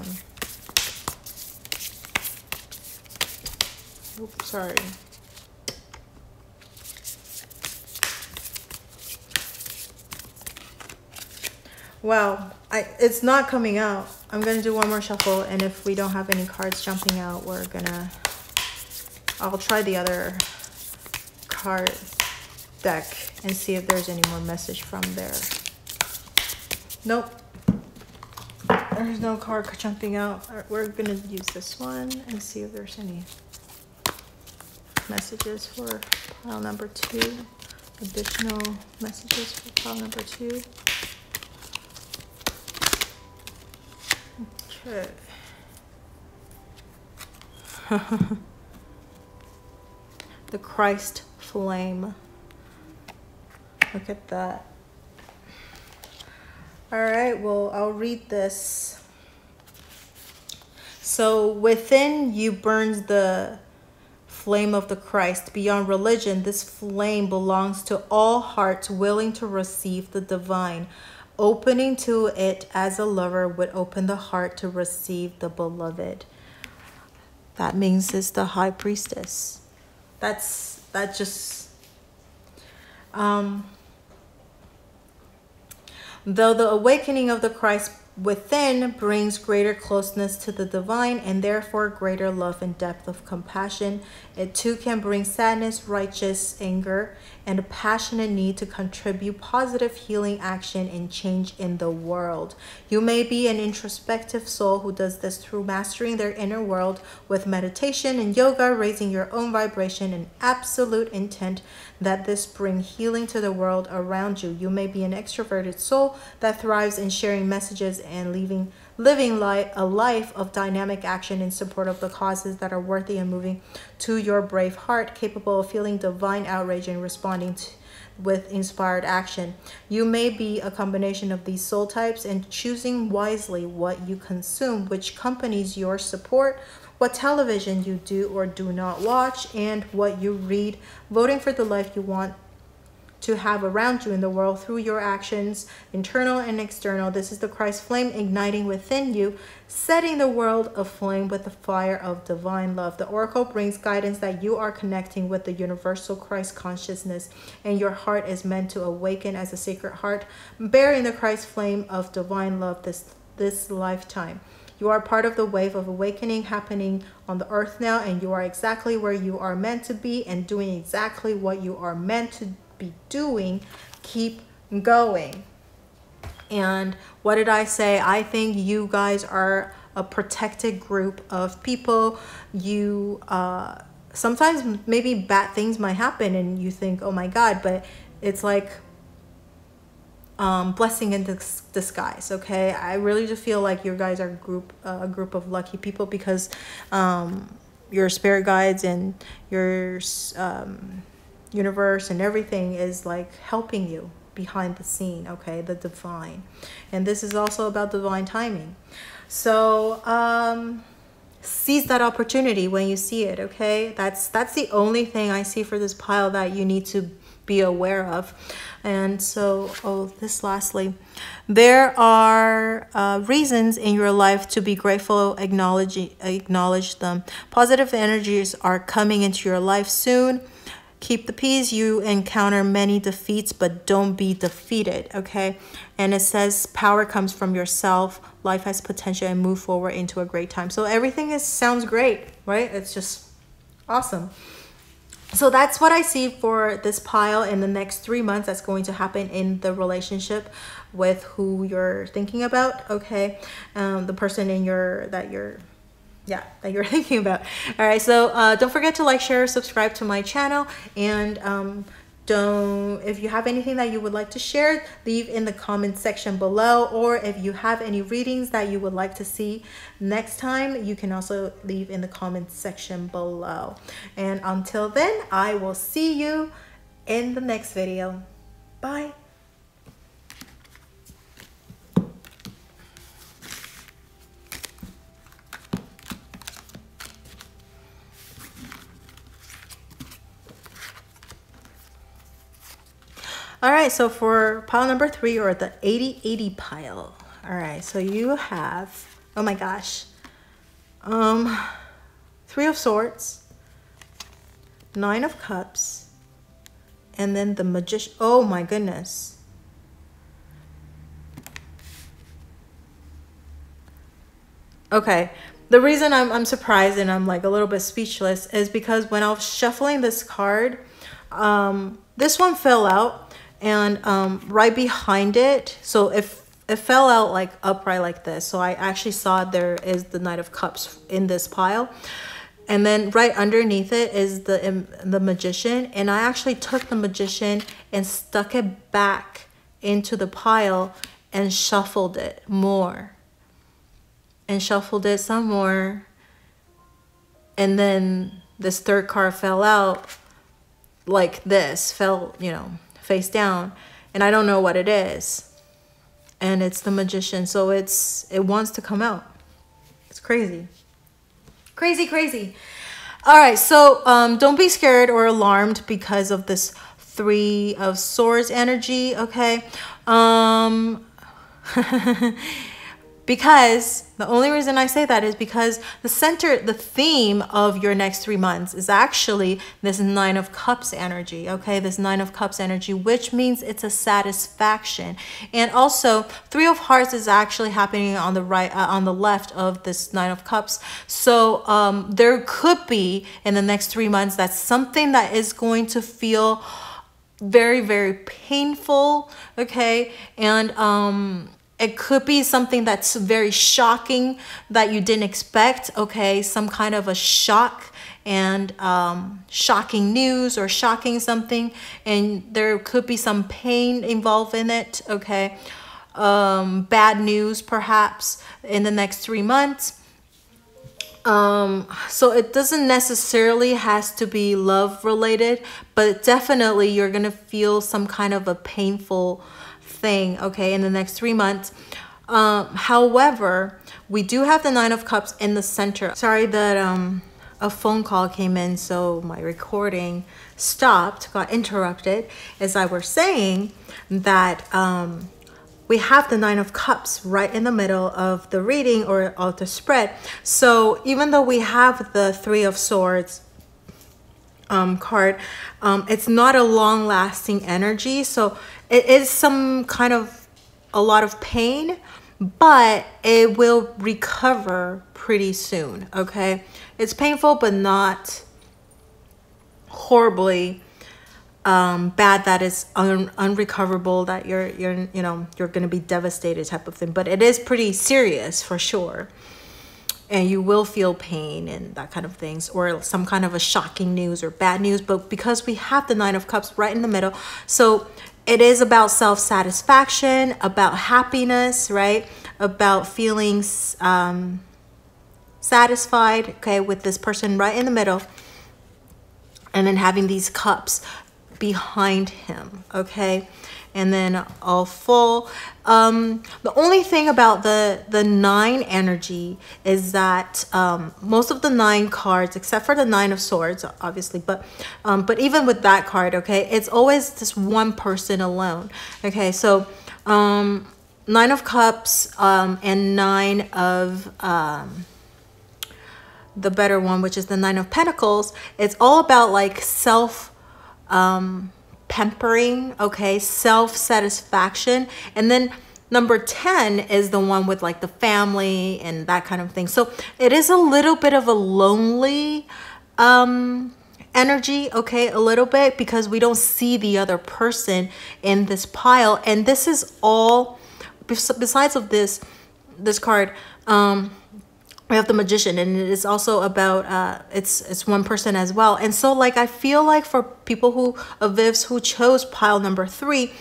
S1: oops, sorry. Well, it's not coming out. I'm gonna do one more shuffle, and if we don't have any cards jumping out, I'll try the other card deck and see if there's any more message from there. Nope. There's no card jumping out. We're gonna use this one and see if there's any messages for pile number 2. Additional messages for pile number 2. Okay. The Christ flame. Look at that. All right, well, I'll read this. So within you burns the flame of the Christ. Beyond religion, this flame belongs to all hearts willing to receive the divine. Opening to it as a lover would open the heart to receive the beloved. That means it's the high priestess. That just though the awakening of the Christ within brings greater closeness to the divine and therefore greater love and depth of compassion, it too can bring sadness, righteous anger, and a passionate need to contribute positive healing action and change in the world. You may be an introspective soul who does this through mastering their inner world with meditation and yoga, raising your own vibration and absolute intent that this bring healing to the world around you. You may be an extroverted soul that thrives in sharing messages and living a life of dynamic action in support of the causes that are worthy and moving to your brave heart, capable of feeling divine outrage and responding with inspired action. You may be a combination of these soul types and choosing wisely what you consume, which companies your support, what television you do or do not watch, and what you read, voting for the life you want to have around you in the world through your actions, internal and external. This is the Christ flame igniting within you, setting the world aflame with the fire of divine love. The oracle brings guidance that you are connecting with the universal Christ consciousness, and your heart is meant to awaken as a sacred heart, bearing the Christ flame of divine love this lifetime. You are part of the wave of awakening happening on the earth now, and you are exactly where you are meant to be and doing exactly what you are meant to be doing. Keep going. And what did I say? I think you guys are a protected group of people. You sometimes maybe bad things might happen and you think, oh my God, but it's like blessing in disguise. Okay, I really just feel like you guys are a group of lucky people because your spirit guides and your universe and everything is like helping you behind the scene. Okay, the divine, and this is also about divine timing. So seize that opportunity when you see it. Okay, that's the only thing I see for this pile that you need to be aware of. And so, lastly, there are reasons in your life to be grateful. Acknowledge them. Positive energies are coming into your life soon. Keep the peace. You encounter many defeats, but don't be defeated. Okay, and it says power comes from yourself. Life has potential, and move forward into a great time. So everything sounds great, right? It's just awesome. So that's what I see for this pile in the next 3 months. That's going to happen in the relationship with who you're thinking about. Okay, the person that you're yeah, that you're thinking about. All right, so don't forget to like, share, subscribe to my channel, and if you have anything that you would like to share, leave in the comment section below, or if you have any readings that you would like to see next time, you can also leave in the comment section below. And until then, I will see you in the next video. Bye. All right, so for pile number 3, or the 80/80 pile. All right, so you have, oh my gosh, 3 of Swords, 9 of Cups, and then the Magician. Oh my goodness. Okay, the reason I'm surprised and I'm like a little bit speechless is because when I was shuffling this card, this one fell out. And right behind it, so if it fell out like upright like this, so I actually saw there is the Knight of Cups in this pile, and then right underneath it is the Magician, and I actually took the Magician and stuck it back into the pile and shuffled it more, and shuffled it some more, and then this third card fell out like this, fell, you know, face down, and I don't know what it is, and it's the Magician, so it wants to come out. It's crazy, crazy, crazy. All right, so don't be scared or alarmed because of this 3 of Swords energy, okay? Because the only reason I say that is because the theme of your next 3 months is actually this 9 of Cups energy, okay? This 9 of Cups energy, which means it's a satisfaction. And also 3 of Hearts is actually happening on the right, on the left of this 9 of Cups. So there could be in the next 3 months that's something that is going to feel very, very painful, okay? And it could be something that's very shocking that you didn't expect, okay? Some kind of a shock and shocking news or shocking something. And there could be some pain involved in it, okay? Bad news perhaps in the next 3 months. So it doesn't necessarily has to be love related, but definitely you're gonna feel some kind of a painful thing, okay, in the next 3 months. However, we do have the 9 of Cups in the center. Sorry that a phone call came in, so my recording stopped, got interrupted, as I was saying that we have the 9 of Cups right in the middle of the reading or of the spread. So even though we have the 3 of Swords card, it's not a long-lasting energy, so it is some kind of a lot of pain, but it will recover pretty soon, okay? It's painful, but not horribly bad that is unrecoverable, that you're gonna be devastated type of thing. But it is pretty serious for sure, and you will feel pain and that kind of things, or some kind of a shocking news or bad news. But because we have the 9 of Cups right in the middle, so it is about self-satisfaction, about happiness, right? About feeling satisfied, okay, with this person right in the middle, and then having these cups behind him, okay? And then all full. The only thing about the 9 energy is that most of the 9 cards, except for the 9 of Swords, obviously, but even with that card, okay, it's always this one person alone, okay? So 9 of Cups and 9 of the better one, which is the 9 of Pentacles, it's all about like pampering, okay, self-satisfaction. And then number 10 is the one with like the family and that kind of thing. So it is a little bit of a lonely energy, okay, a little bit, because we don't see the other person in this pile. And this is all, besides of this card, we have the Magician, and it is also about it's one person as well. And so like I feel like for people who avivs who chose pile number 3,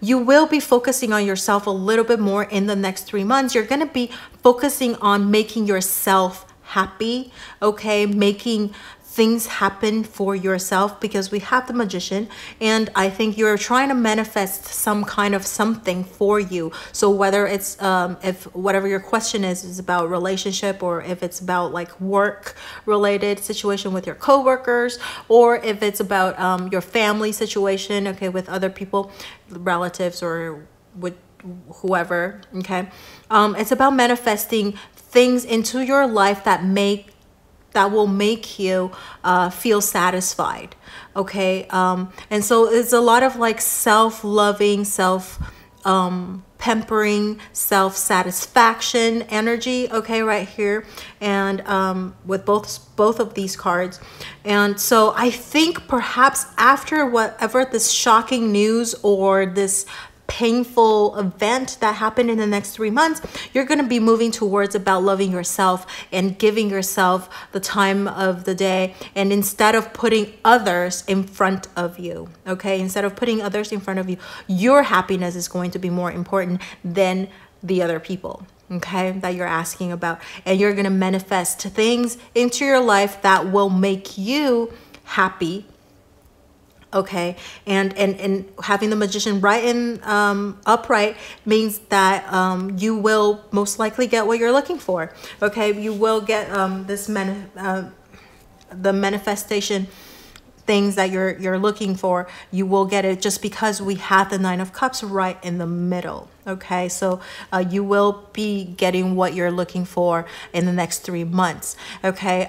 S1: you will be focusing on yourself a little bit more in the next 3 months. You're going to be focusing on making yourself happy, okay, making things happen for yourself, because we have the Magician, and I think you're trying to manifest some kind of something for you. So whether it's if whatever your question is about relationship, or if it's about like work related situation with your coworkers, or if it's about your family situation, okay, with other people, relatives, or with whoever, okay, it's about manifesting things into your life that will make you feel satisfied, okay? And so it's a lot of like self-loving, pampering, self-satisfaction energy, okay, right here, and with both of these cards. And so I think perhaps after whatever this shocking news or this painful event that happened in the next 3 months, you're going to be moving towards about loving yourself and giving yourself the time of the day, and instead of putting others in front of you, okay, instead of putting others in front of you, your happiness is going to be more important than the other people, okay, that you're asking about. And you're going to manifest things into your life that will make you happy, okay, and having the Magician right in upright means that you will most likely get what you're looking for, okay. You will get the manifestation things that you're looking for. You will get it just because we have the 9 of Cups right in the middle, okay. So you will be getting what you're looking for in the next 3 months, okay.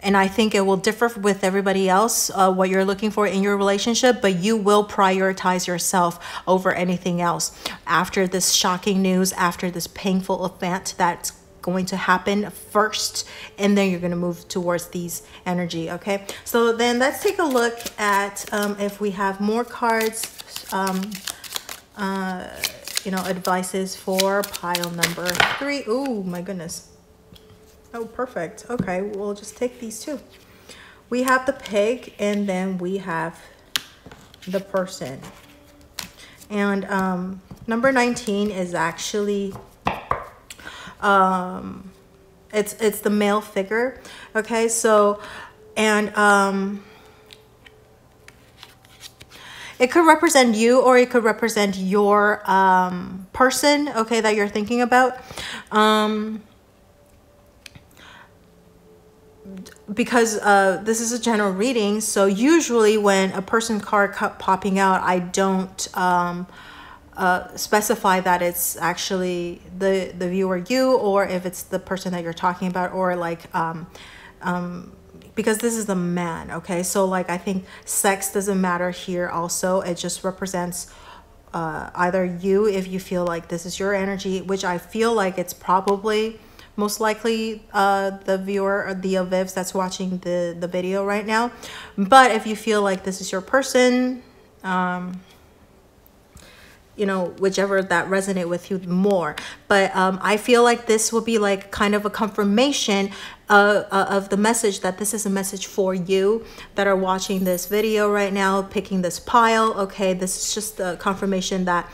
S1: And I think it will differ with everybody else, what you're looking for in your relationship, but you will prioritize yourself over anything else after this shocking news, after this painful event that's going to happen first, and then you're going to move towards these energy, okay? So then let's take a look at if we have more cards, advices for pile number 3. Oh my goodness. Oh, perfect. Okay, we'll just take these two. We have the Pig, and then we have the Person. And number 19 is actually it's the male figure. Okay, so and it could represent you, or it could represent your person, okay, that you're thinking about. Because this is a general reading, so usually when a person card popping out, I don't specify that it's actually the viewer, you, or if it's the person that you're talking about, or like because this is the man, okay. So like I think sex doesn't matter here also. It just represents either you, if you feel like this is your energy, which I feel like it's probably most likely the viewer or the avivs that's watching the video right now. But if you feel like this is your person, whichever that resonate with you more. But I feel like this will be like kind of a confirmation of the message, that this is a message for you that are watching this video right now, picking this pile, okay. This is just a confirmation that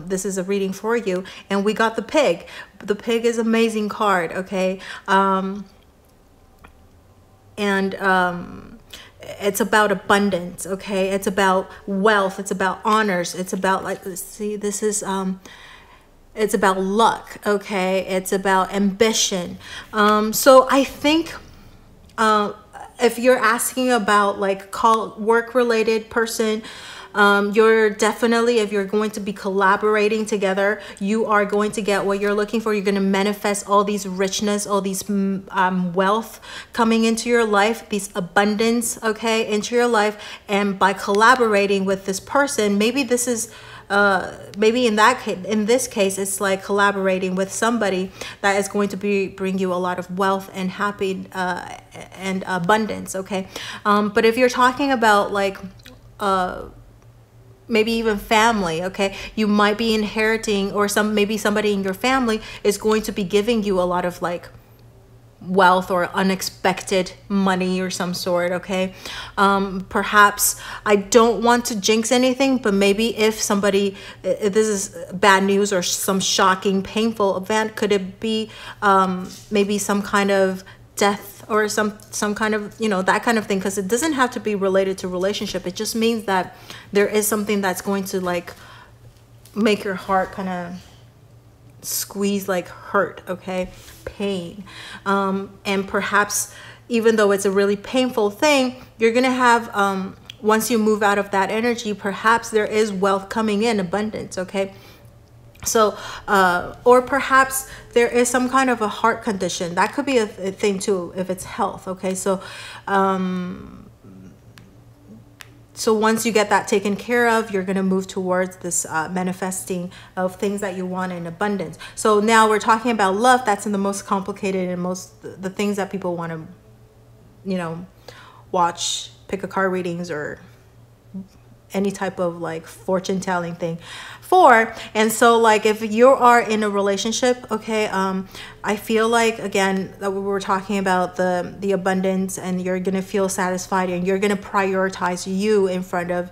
S1: this is a reading for you. And we got the Pig. The Pig is an amazing card, okay. It's about abundance, okay. It's about wealth. It's about honors. It's about, like, let's see, this is it's about luck, okay. It's about ambition. So I think if you're asking about like work related person, you're definitely, if you're going to be collaborating together, you are going to get what you're looking for. You're going to manifest all these richness, all these wealth coming into your life, these abundance, okay, into your life. And by collaborating with this person, maybe this is maybe in this case, it's like collaborating with somebody that is going to bring you a lot of wealth and happy and abundance, okay. But if you're talking about like maybe even family, okay? You might be inheriting, or maybe somebody in your family is going to be giving you a lot of like wealth or unexpected money or some sort, okay? Perhaps, I don't want to jinx anything, but maybe if this is bad news or some shocking, painful event, could it be maybe some kind of death or some kind of, you know, that kind of thing? Because it doesn't have to be related to relationship. It just means that there is something that's going to like make your heart kind of squeeze, like hurt, okay? Pain. And perhaps even though it's a really painful thing, you're gonna have once you move out of that energy, perhaps there is wealth coming in, abundance, okay? So or perhaps there is some kind of a heart condition that could be a thing too, if it's health, okay? So so once you get that taken care of, you're going to move towards this manifesting of things that you want in abundance. So now we're talking about love. That's in the most complicated and the things that people want to, you know, watch, pick a card readings or any type of like fortune telling thing for. And so like if you are in a relationship, okay, I feel like, again, that we were talking about the abundance, and you're gonna feel satisfied, and you're gonna prioritize you in front of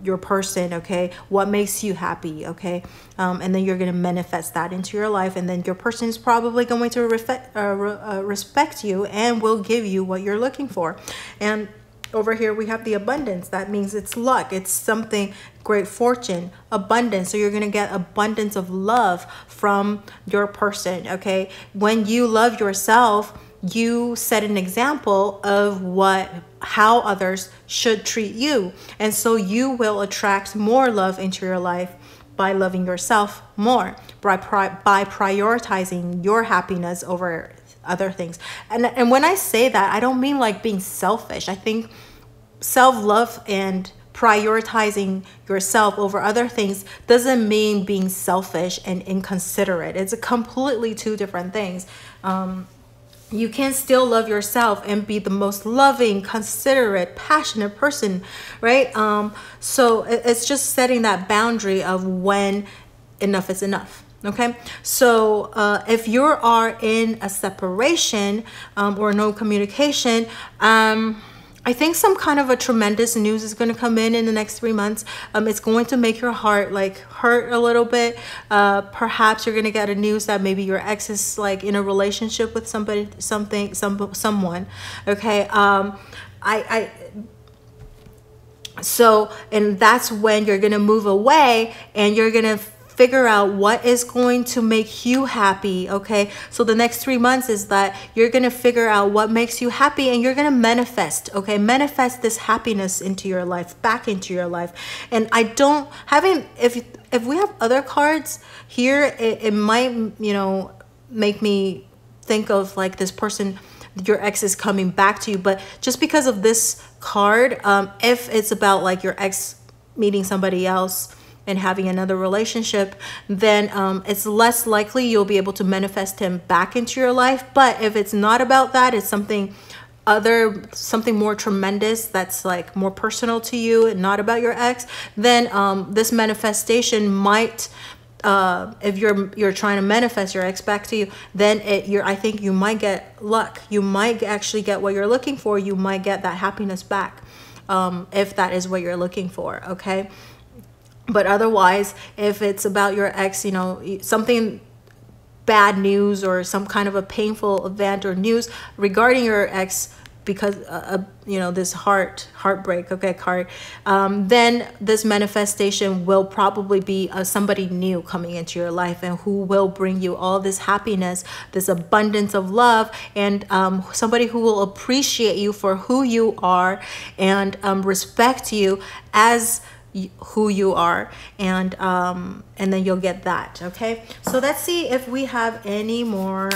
S1: your person, okay? What makes you happy, okay? And then you're gonna manifest that into your life, and then your person is probably going to respect you and will give you what you're looking for. And over here we have the abundance. That means it's luck. It's something, great fortune, abundance. So you're going to get abundance of love from your person, okay? When you love yourself, you set an example of how others should treat you. And so you will attract more love into your life by loving yourself more, by prioritizing your happiness over other things. And when I say that, I don't mean like being selfish. I think self-love and prioritizing yourself over other things doesn't mean being selfish and inconsiderate. It's a completely two different things. You can still love yourself and be the most loving, considerate, passionate person, right? So it's just setting that boundary of when enough is enough. Okay, so if you are in a separation or no communication, I think some kind of a tremendous news is going to come in the next 3 months. It's going to make your heart like hurt a little bit. Perhaps you're going to get a news that maybe your ex is like in a relationship with someone. Okay, so, and that's when you're going to move away, and you're going to figure out what is going to make you happy, okay? So the next 3 months is that you're going to figure out what makes you happy, and you're going to manifest, okay? Manifest this happiness into your life, back into your life. And if we have other cards here, it might, you know, make me think of like this person, your ex is coming back to you. But just because of this card, if it's about like your ex meeting somebody else and having another relationship, then it's less likely you'll be able to manifest him back into your life. But if it's not about that, it's something more tremendous that's like more personal to you and not about your ex, then this manifestation might, if you're trying to manifest your ex back to you, then I think you might get luck. You might actually get what you're looking for. You might get that happiness back, if that is what you're looking for, okay? But otherwise, if it's about your ex, you know, something bad news or some kind of a painful event or news regarding your ex, because you know, this heartbreak, okay, card, then this manifestation will probably be somebody new coming into your life, and who will bring you all this happiness, this abundance of love, and somebody who will appreciate you for who you are, and respect you as who you are, and then you'll get that, okay? So let's see if we have any more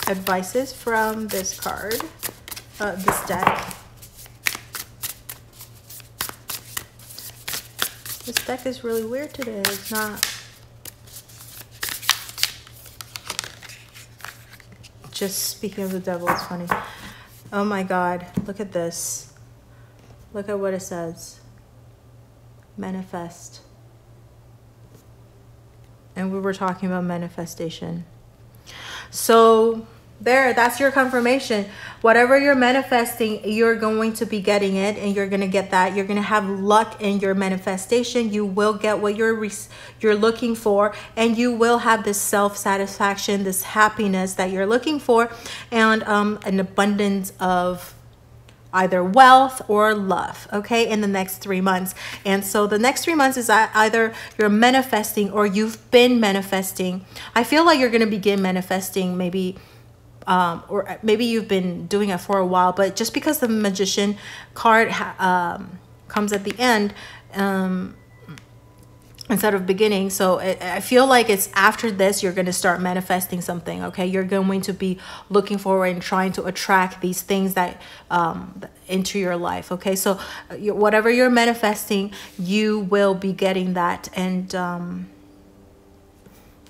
S1: advices from this card, this deck. This deck is really weird today. It's not just, speaking of the devil, it's funny. Oh my god, look at this. Look at what it says. Manifest. And we were talking about manifestation. So there, that's your confirmation. Whatever you're manifesting, you're going to be getting it, and you're going to get that. You're going to have luck in your manifestation. You will get what you're looking for, and you will have this self-satisfaction, this happiness that you're looking for, and an abundance of either wealth or love, okay, in the next 3 months. And so the next 3 months is either you're manifesting or you've been manifesting. I feel like you're going to begin manifesting maybe, or maybe you've been doing it for a while, but just because the Magician card comes at the end, instead of beginning. So I feel like it's after this, you're going to start manifesting something. Okay. You're going to be looking forward and trying to attract these things that, into your life. Okay. So whatever you're manifesting, you will be getting that. And,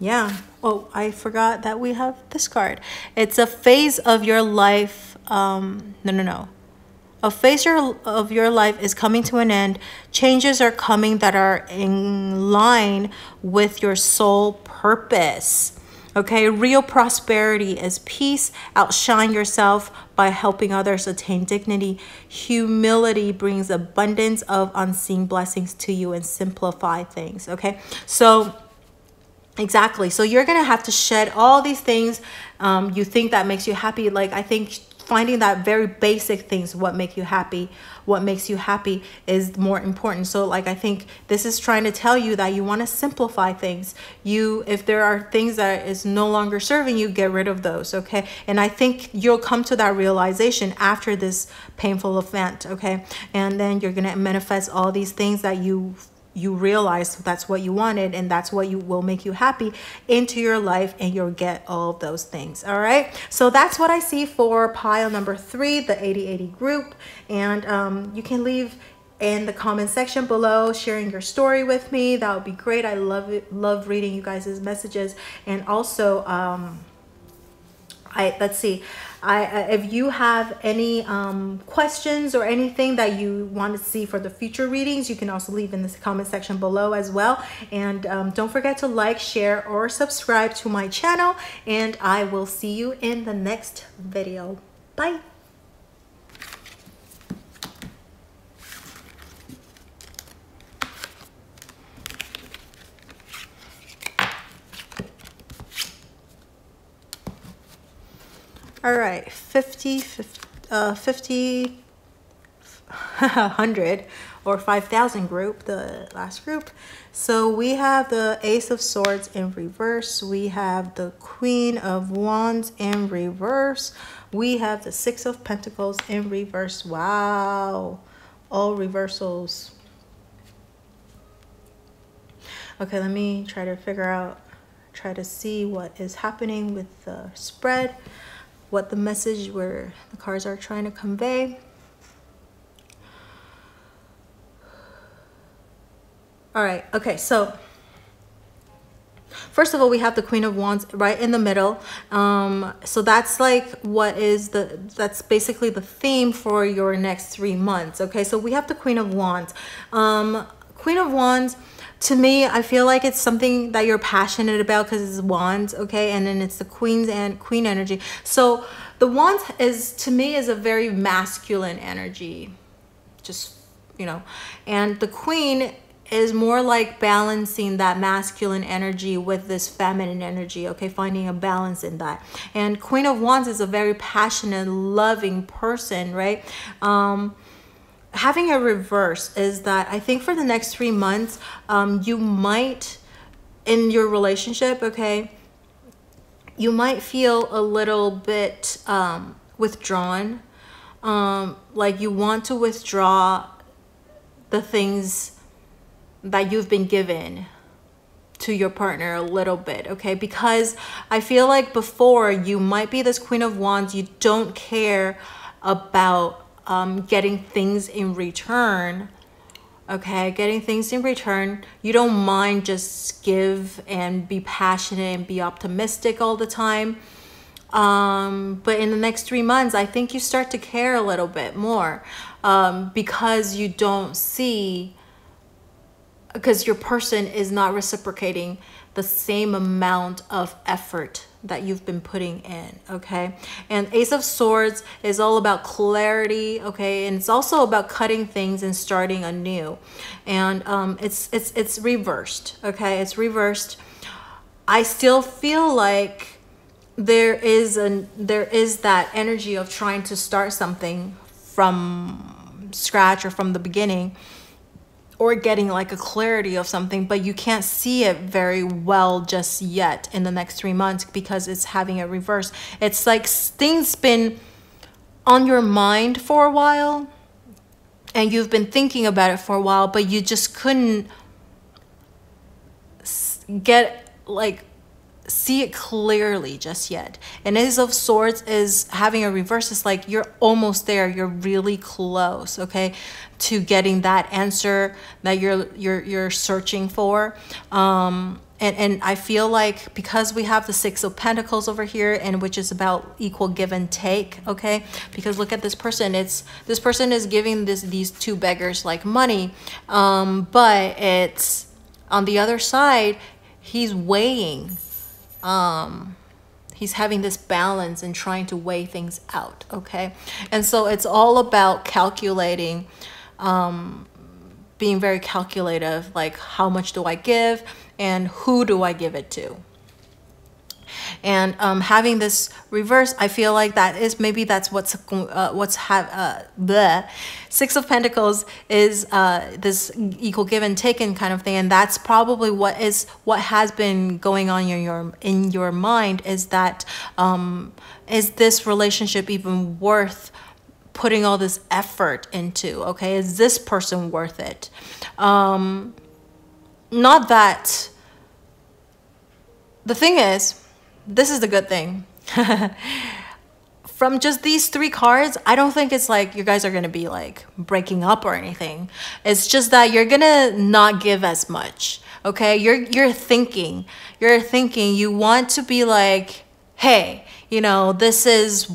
S1: yeah. Oh, I forgot that we have this card. It's a phase of your life. No. A phase of your life is coming to an end. Changes are coming that are in line with your soul purpose. Okay, real prosperity is peace. Outshine yourself by helping others attain dignity. Humility brings abundance of unseen blessings to you and simplify things. Okay, so exactly. So you're going to have to shed all these things you think that makes you happy. Like, I think finding that very basic things, what makes you happy is more important. So like, I think this is trying to tell you that you want to simplify things. If there are things that is no longer serving you, get rid of those. Okay. And I think you'll come to that realization after this painful event. Okay. And then you're going to manifest all these things that you realize that's what you wanted, and that's what will make you happy into your life, and you'll get all of those things. All right, so that's what I see for pile number 3, the 80/80 group. And you can leave in the comment section below sharing your story with me. That would be great. I love reading you guys' messages. And also let's see, if you have any questions or anything that you want to see for the future readings, you can also leave in the comment section below as well. And don't forget to like, share, or subscribe to my channel, and I will see you in the next video. Bye. All right, 50, 100, or 5,000 group, the last group. So we have the Ace of Swords in reverse. We have the Queen of Wands in reverse. We have the Six of Pentacles in reverse. Wow, all reversals. Okay, let me try to see what is happening with the spread, what the message where the cards are trying to convey. All right, okay, so first of all, we have the Queen of Wands right in the middle. So that's like that's basically the theme for your next 3 months. Okay, so we have the Queen of Wands. Queen of Wands, to me, I feel like it's something that you're passionate about because it's wands, okay? And then it's the queen energy. So the wands to me is a very masculine energy, just, you know. And the queen is more like balancing that masculine energy with this feminine energy, okay? Finding a balance in that. And Queen of Wands is a very passionate, loving person, right? Having a reverse is that I think for the next 3 months, you might, in your relationship, okay, you might feel a little bit withdrawn. Like you want to withdraw the things that you've been given to your partner a little bit, okay? Because I feel like before, you might be this Queen of Wands, you don't care about getting things in return, okay? Getting things in return. You don't mind just give and be passionate and be optimistic all the time. But in the next 3 months, I think you start to care a little bit more. because you don't see, because your person is not reciprocating the same amount of effort that you've been putting in, okay? And Ace of Swords is all about clarity, okay? And it's also about cutting things and starting anew. And it's reversed, okay? It's reversed. I still feel like there is that energy of trying to start something from scratch or from the beginning, or getting like a clarity of something, but you can't see it very well just yet in the next 3 months because it's having a reverse. It's like things been on your mind for a while and you've been thinking about it for a while, but you just couldn't see it clearly just yet. And Ace of Swords is having a reverse. It's like you're almost there, you're really close, okay, to getting that answer that you're searching for. And I feel like because we have the Six of Pentacles over here, and which is about equal give and take, okay? Because look at this person. This person is giving these two beggars like money, but it's on the other side, he's weighing. He's having this balance and trying to weigh things out, okay? And so it's all about calculating, being very calculative, like how much do I give and who do I give it to? And having this reverse, I feel like maybe that's the Six of Pentacles is this equal give and take kind of thing, and that's probably what has been going on in your mind, is that is this relationship even worth putting all this effort into? Okay, is this person worth it? Not that. The thing is, this is the good thing. From just these 3 cards, I don't think it's like you guys are going to be like breaking up or anything. It's just that you're going to not give as much. Okay? You're thinking. You want to be like, hey, you know, this is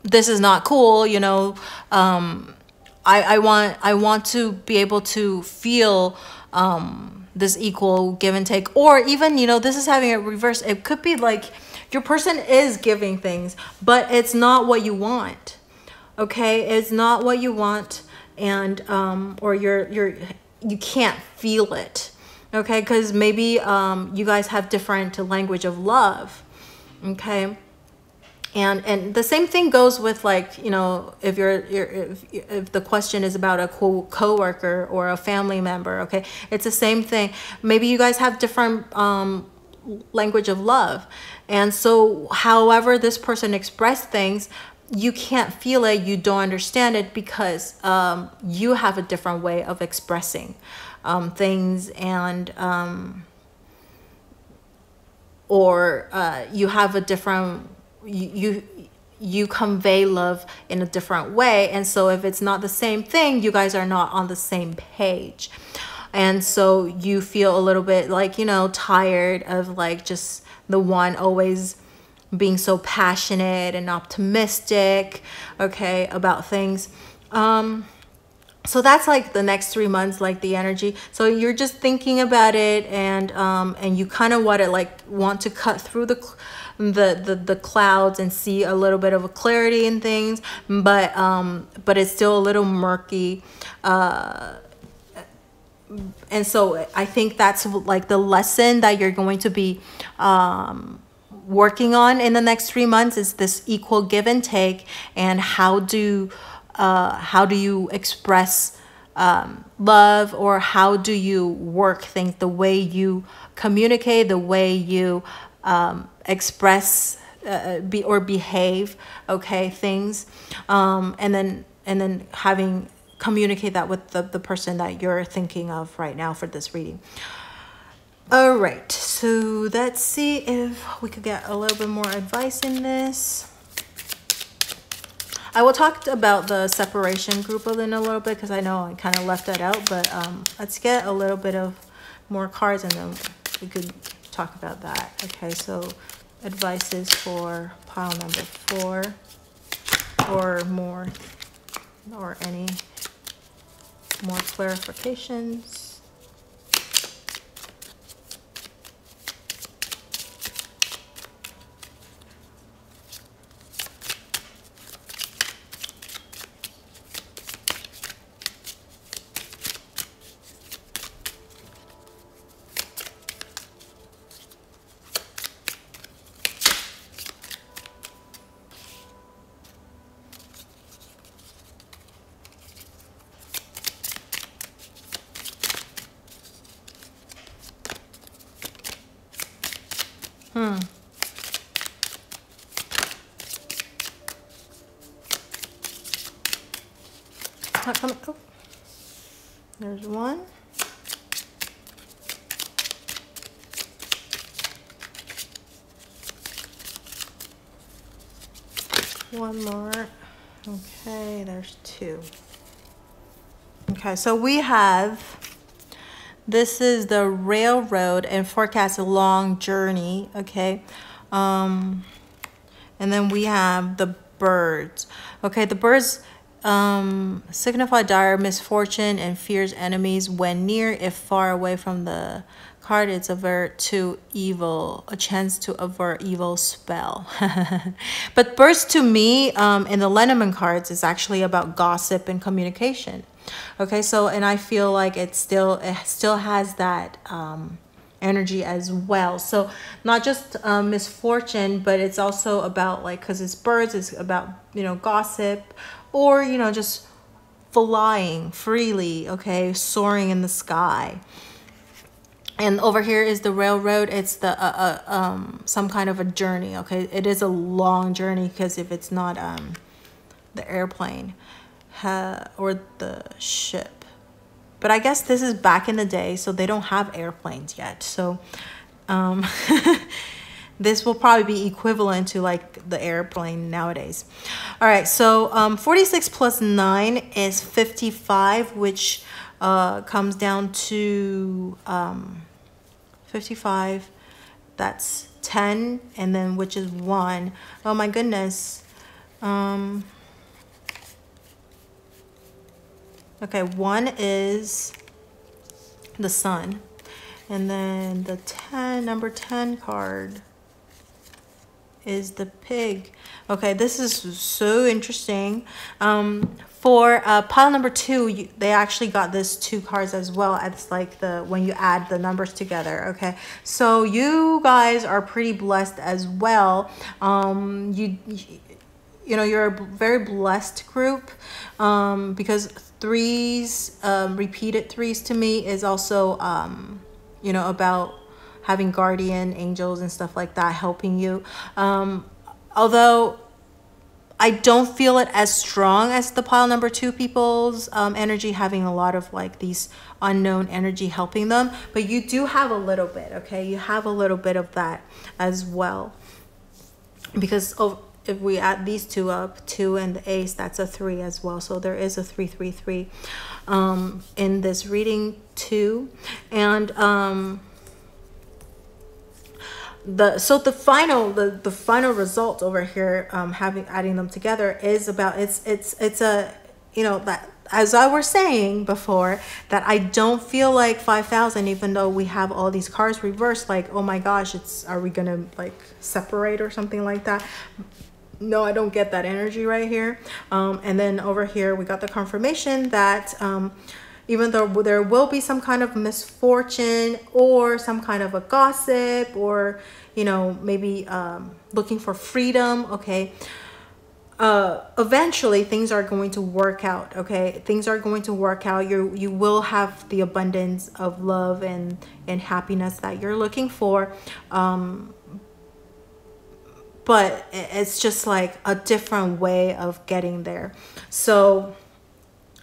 S1: not cool, you know. I want to be able to feel this equal give and take, or even, you know, this is having a reverse. It could be like your person is giving things, but it's not what you want. Okay, it's not what you want, and or you can't feel it. Okay, because maybe you guys have different language of love. Okay. And the same thing goes with, like, you know, if the question is about a co-worker or a family member, okay, it's the same thing. Maybe you guys have different language of love, and so however this person expressed things, you can't feel it, you don't understand it, because you have a different way of expressing things, and or you have a different, you convey love in a different way. And so if it's not the same thing, you guys are not on the same page, and so you feel a little bit like, you know, tired of like just the one always being so passionate and optimistic, okay, about things. So that's like the next 3 months, like the energy. So you're just thinking about it, and you kind of want to cut through the clouds and see a little bit of a clarity in things, but it's still a little murky. And so I think that's like the lesson that you're going to be working on in the next 3 months, is this equal give and take, and how do you express love, or how do you work things, the way you communicate, the way you express or behave, okay, things, and then communicate that with the person that you're thinking of right now for this reading. All right, so let's see if we could get a little bit more advice in this. I will talk about the separation group in a little bit, because I know I kind of left that out, but let's get a little bit of more cards and then we could talk about that. Okay, so advices for pile number 4 or more. or any more clarifications. Not coming. Oh, there's one. One more. Okay, there's two. Okay, so we have, this is the railroad and forecast a long journey. Okay, and then we have the birds. Okay, the birds signify dire misfortune and fierce enemies when near. If far away from the card, it's avert to evil, a chance to avert evil spell. But birds to me in the Lenormand cards is actually about gossip and communication. Okay, so and I feel like it still has that energy as well. So not just misfortune, but it's also about, like, because it's birds, it's about, you know, gossip, or, you know, just flying freely, okay, soaring in the sky. And over here is the railroad. It's the some kind of a journey. Okay, it is a long journey, because if it's not the airplane or the ship, but I guess this is back in the day, so they don't have airplanes yet. So this will probably be equivalent to like the airplane nowadays. All right, so 46 plus 9 is 55, which comes down to 55. That's 10, and then which is 1. Oh my goodness. Okay, 1 is the sun, and then the 10, number 10 card is the pig. Okay, this is so interesting. For pile number 2, they actually got this 2 cards as well. It's like when you add the numbers together. Okay, so you guys are pretty blessed as well. You know, you're a very blessed group, because 3s, repeated 3s to me is also you know, about having guardian angels and stuff like that helping you. Although I don't feel it as strong as the pile number 2 people's energy, having a lot of like these unknown energy helping them, but you do have a little bit. Okay, you have a little bit of that as well, because if we add these 2 up, 2 and the ace, that's a 3 as well. So there is a 333 in this reading too. And the final result over here, adding them together, is about it's a, you know, that, as I was saying before, that I don't feel like 5,000, even though we have all these cards reversed, like, oh my gosh, are we gonna like separate or something like that? No, I don't get that energy right here. And then over here we got the confirmation that even though there will be some kind of misfortune or some kind of a gossip, or, you know, maybe looking for freedom, okay, eventually things are going to work out. Okay, things are going to work out. You will have the abundance of love and happiness that you're looking for. But it's just like a different way of getting there. So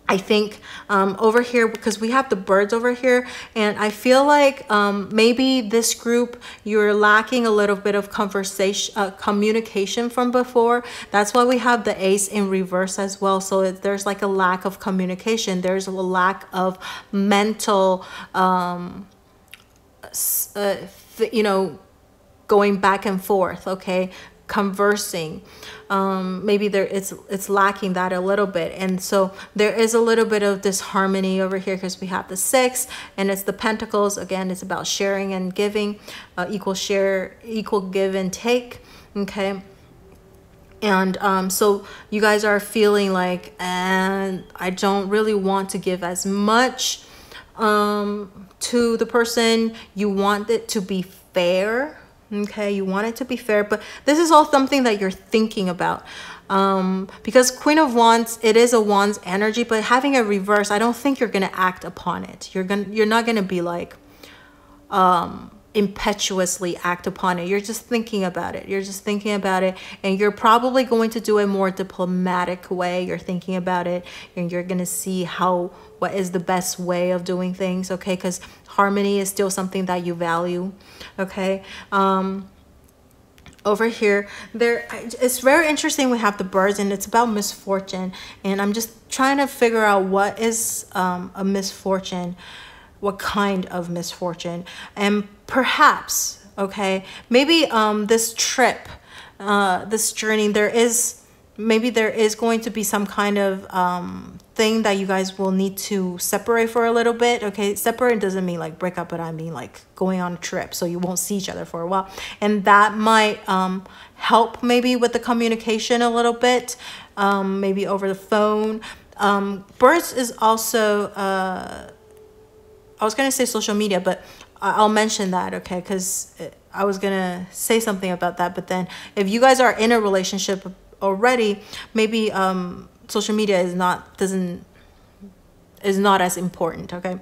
S1: I think over here, because we have the birds over here, and I feel like maybe this group, you're lacking a little bit of communication from before. That's why we have the ace in reverse as well. So there's like a lack of communication. There's a lack of mental, you know, going back and forth. Okay, conversing. Maybe it's lacking that a little bit, and so there is a little bit of disharmony over here because we have the 6 and it's the Pentacles. Again, it's about sharing and giving, equal share, equal give and take. Okay. And so you guys are feeling like, and I don't really want to give as much to the person. You want it to be fair. Okay, you want it to be fair, but this is all something that you're thinking about. Because Queen of Wands, it is a Wands energy, but having a reverse, I don't think you're gonna act upon it. You're not gonna be like impetuously act upon it. You're just thinking about it. You're just thinking about it, and you're probably going to do a more diplomatic way. You're thinking about it, and you're gonna see what is the best way of doing things. Okay, because harmony is still something that you value. Okay. Over here, it's very interesting. We have the birds, and it's about misfortune, and I'm just trying to figure out what is a misfortune, what kind of misfortune. And perhaps, okay, maybe this trip, this journey, there is going to be some kind of thing that you guys will need to separate for a little bit. Okay, separate doesn't mean like break up, but I mean like going on a trip, so you won't see each other for a while, and that might help maybe with the communication a little bit, maybe over the phone. Birds is also I was gonna say social media, but I'll mention that, okay, because I was gonna say something about that, but then if you guys are in a relationship already, maybe social media is not as important. Okay,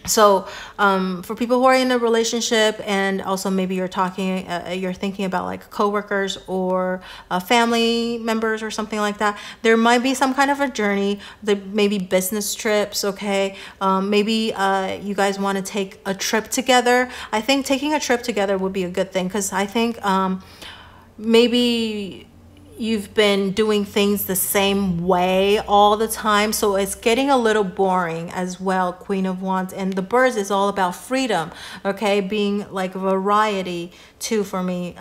S1: so for people who are in a relationship, and also maybe you're thinking about like coworkers or family members or something like that, there might be some kind of a journey, maybe business trips. Okay, maybe you guys want to take a trip together. I think taking a trip together would be a good thing, because I think maybe you've been doing things the same way all the time, so it's getting a little boring as well. Queen of Wands, and the birds is all about freedom. Okay, being like variety too for me.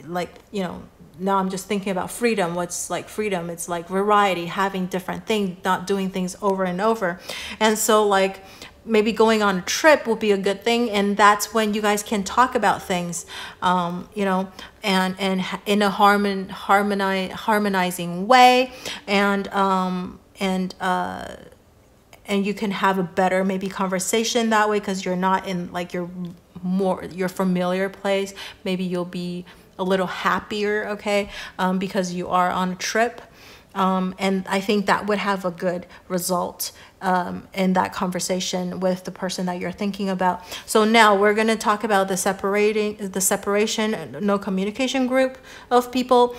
S1: Like, you know, now I'm just thinking about freedom. What's like freedom? It's like variety, having different things, not doing things over and over. And so like maybe going on a trip will be a good thing, and that's when you guys can talk about things, you know, and in a harmonizing way, and you can have a better maybe conversation that way, because you're not in like your familiar place. Maybe you'll be a little happier, okay, because you are on a trip. And I think that would have a good result in that conversation with the person that you're thinking about. So now we're going to talk about the separation, no communication group of people.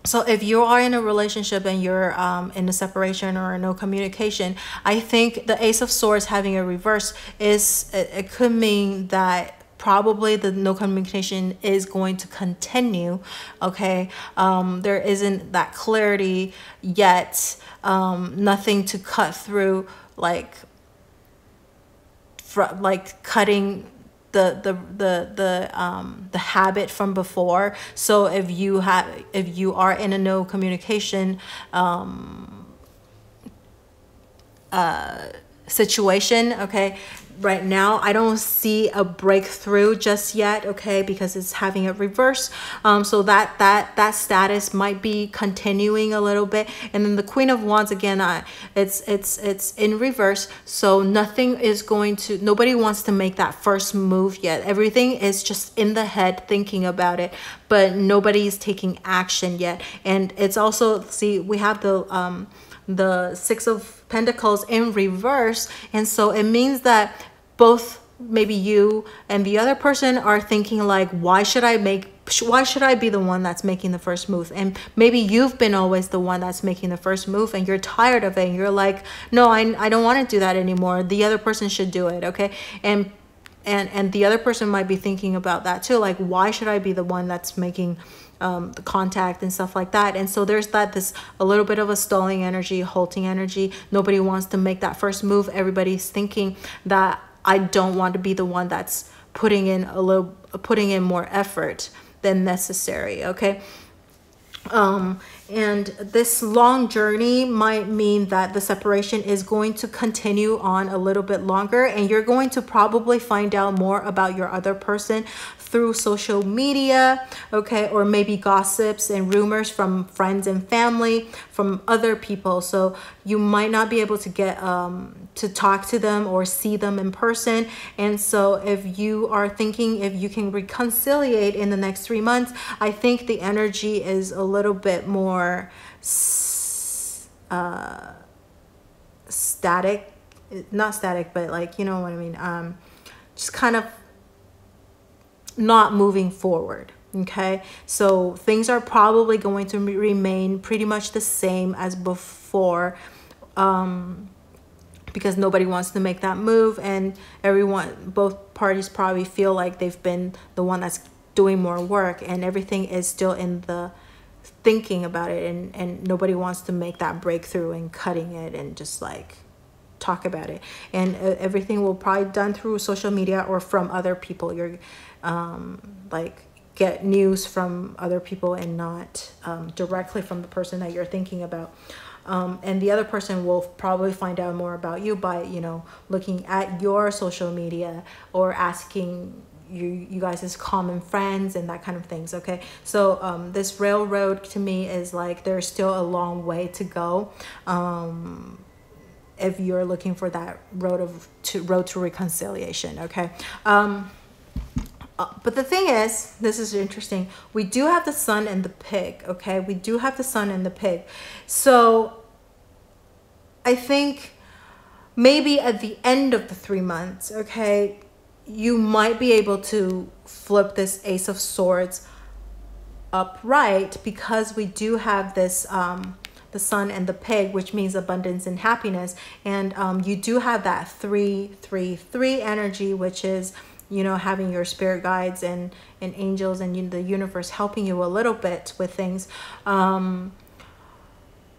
S1: So if you are in a relationship and you're in a separation or no communication, I think the Ace of Swords having a reverse it could mean that probably the no communication is going to continue. Okay, there isn't that clarity yet, nothing to cut through, like cutting the habit from before. So if you are in a no communication situation, okay, right now I don't see a breakthrough just yet, okay, because it's having a reverse. So that status might be continuing a little bit. And then the Queen of Wands, again, it's in reverse, so nobody wants to make that first move yet. Everything is just in the head thinking about it, but nobody is taking action yet. And it's also, see, we have the Six of Pentacles in reverse, and so it means that both maybe you and the other person are thinking like, why should I be the one that's making the first move? And maybe you've been always the one that's making the first move, and you're tired of it, and you're like, no, I don't want to do that anymore. The other person should do it. Okay, and the other person might be thinking about that too, like, why should I be the one that's making the contact and stuff like that? And so there's this a little bit of a stalling energy, halting energy. Nobody wants to make that first move. Everybody's thinking that I don't want to be the one that's putting in more effort. than necessary, okay? And this long journey might mean that the separation is going to continue on a little bit longer, and you're going to probably find out more about your other person through social media, okay, or maybe gossips and rumors from friends and family, from other people. So you might not be able to get to talk to them or see them in person. And so if you are thinking if you can reconciliate in the next 3 months, I think the energy is a little bit more static, not static, but like, you know what I mean, just kind of not moving forward. Okay, so things are probably going to remain pretty much the same as before, because nobody wants to make that move, and both parties probably feel like they've been the one that's doing more work, and everything is still in the thinking about it, and nobody wants to make that breakthrough and cutting it and just like talk about it. And everything will probably be done through social media or from other people. You're like get news from other people and not directly from the person that you're thinking about. And the other person will probably find out more about you by, you know, looking at your social media or asking you guys as common friends and that kind of things. Okay, so this railroad to me is like there's still a long way to go, if you're looking for that road to reconciliation. Okay, but the thing is, this is interesting, we do have the sun and the pig. Okay, we do have the sun and the pig. So I think maybe at the end of the 3 months, okay, you might be able to flip this Ace of Swords upright, because we do have this the sun and the pig, which means abundance and happiness. And you do have that 3-3-3 energy, which is, you know, having your spirit guides and angels and the universe helping you a little bit with things.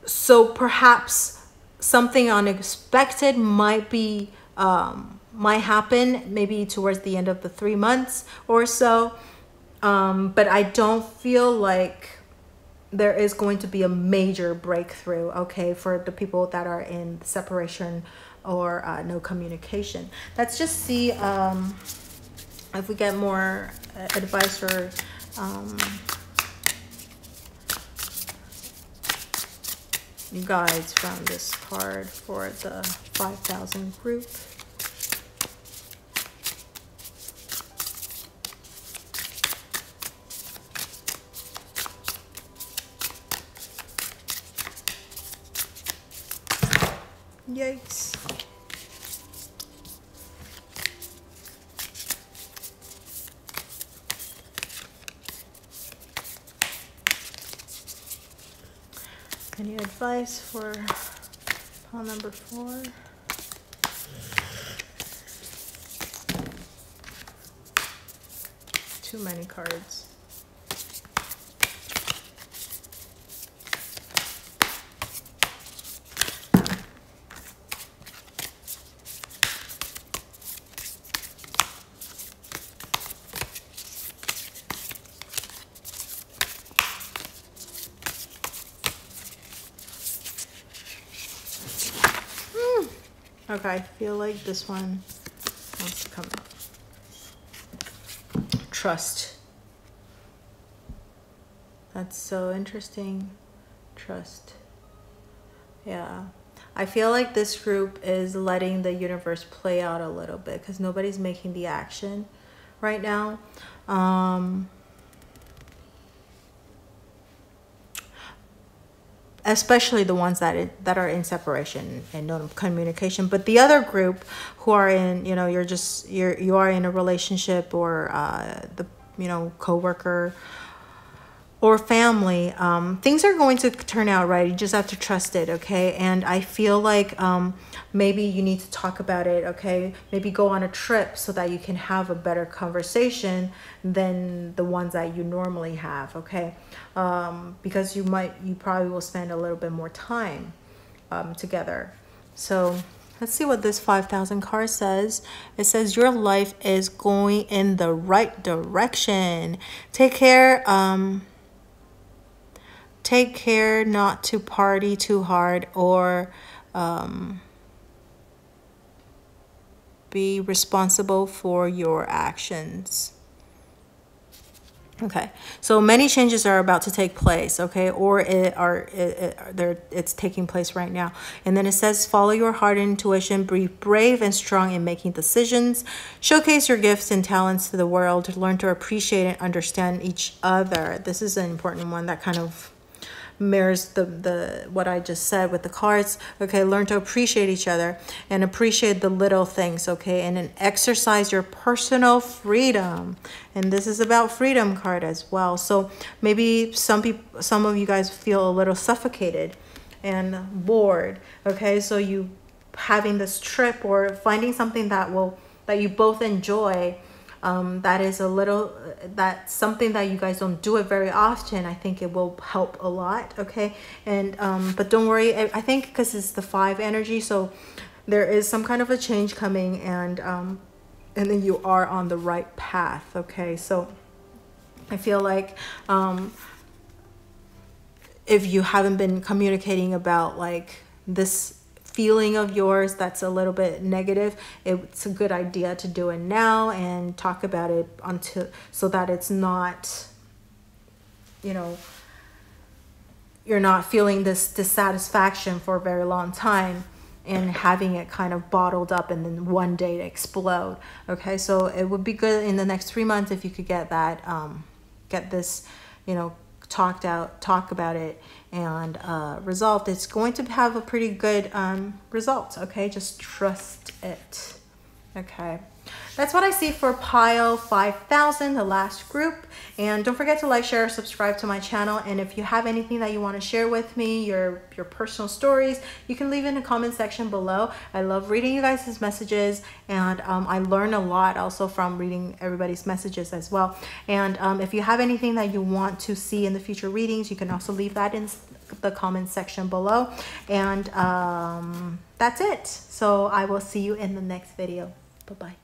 S1: So perhaps something unexpected might happen maybe towards the end of the 3 months or so. But I don't feel like there is going to be a major breakthrough, okay, for the people that are in separation or no communication. Let's just see if we get more advice or guides from this card for the 5,000 group. Yikes. Any advice for pile number 4? Too many cards. Okay, I feel like this one wants to come up. Trust. That's so interesting. Trust. Yeah. I feel like this group is letting the universe play out a little bit because nobody's making the action right now. Especially the ones that are in separation and no communication. But the other group who are in, you know, you are in a relationship or coworker or family, things are going to turn out right. You just have to trust it, okay? And I feel like maybe you need to talk about it, okay? Maybe go on a trip so that you can have a better conversation than the ones that you normally have, okay? Because you probably will spend a little bit more time together. So Let's see what this 5,000 card says. It says your life is going in the right direction. Take care not to party too hard or be responsible for your actions. Okay, so many changes are about to take place, okay, or it's taking place right now. And then it says, follow your heart and intuition, be brave and strong in making decisions, showcase your gifts and talents to the world, learn to appreciate and understand each other. This is an important one that kind of mirrors the what I just said with the cards. Okay, learn to appreciate each other and appreciate the little things, okay, and then exercise your personal freedom. And this is about freedom card as well. So maybe some of you guys feel a little suffocated and bored, okay, so you having this trip or finding something that you both enjoy, that's something that you guys don't do it very often. I think it will help a lot, okay? And but don't worry, I think because it's the 5 energy, so there is some kind of a change coming, and then you are on the right path, okay? So I feel like if you haven't been communicating about like this feeling of yours that's a little bit negative, it's a good idea to do it now and talk about it so that it's not, you know, you're not feeling this dissatisfaction for a very long time and having it kind of bottled up and then one day explode. Okay, so it would be good in the next 3 months if you could get that get this, you know, talk about it and resolved. It's going to have a pretty good result, okay? Just trust it. Okay, that's what I see for pile 5,000, the last group. And don't forget to like, share, subscribe to my channel. And if you have anything that you want to share with me, your personal stories, you can leave in the comment section below. I love reading you guys' messages, and I learn a lot also from reading everybody's messages as well. And if you have anything that you want to see in the future readings, you can also leave that in the comment section below. And that's it. So I will see you in the next video. Bye-bye.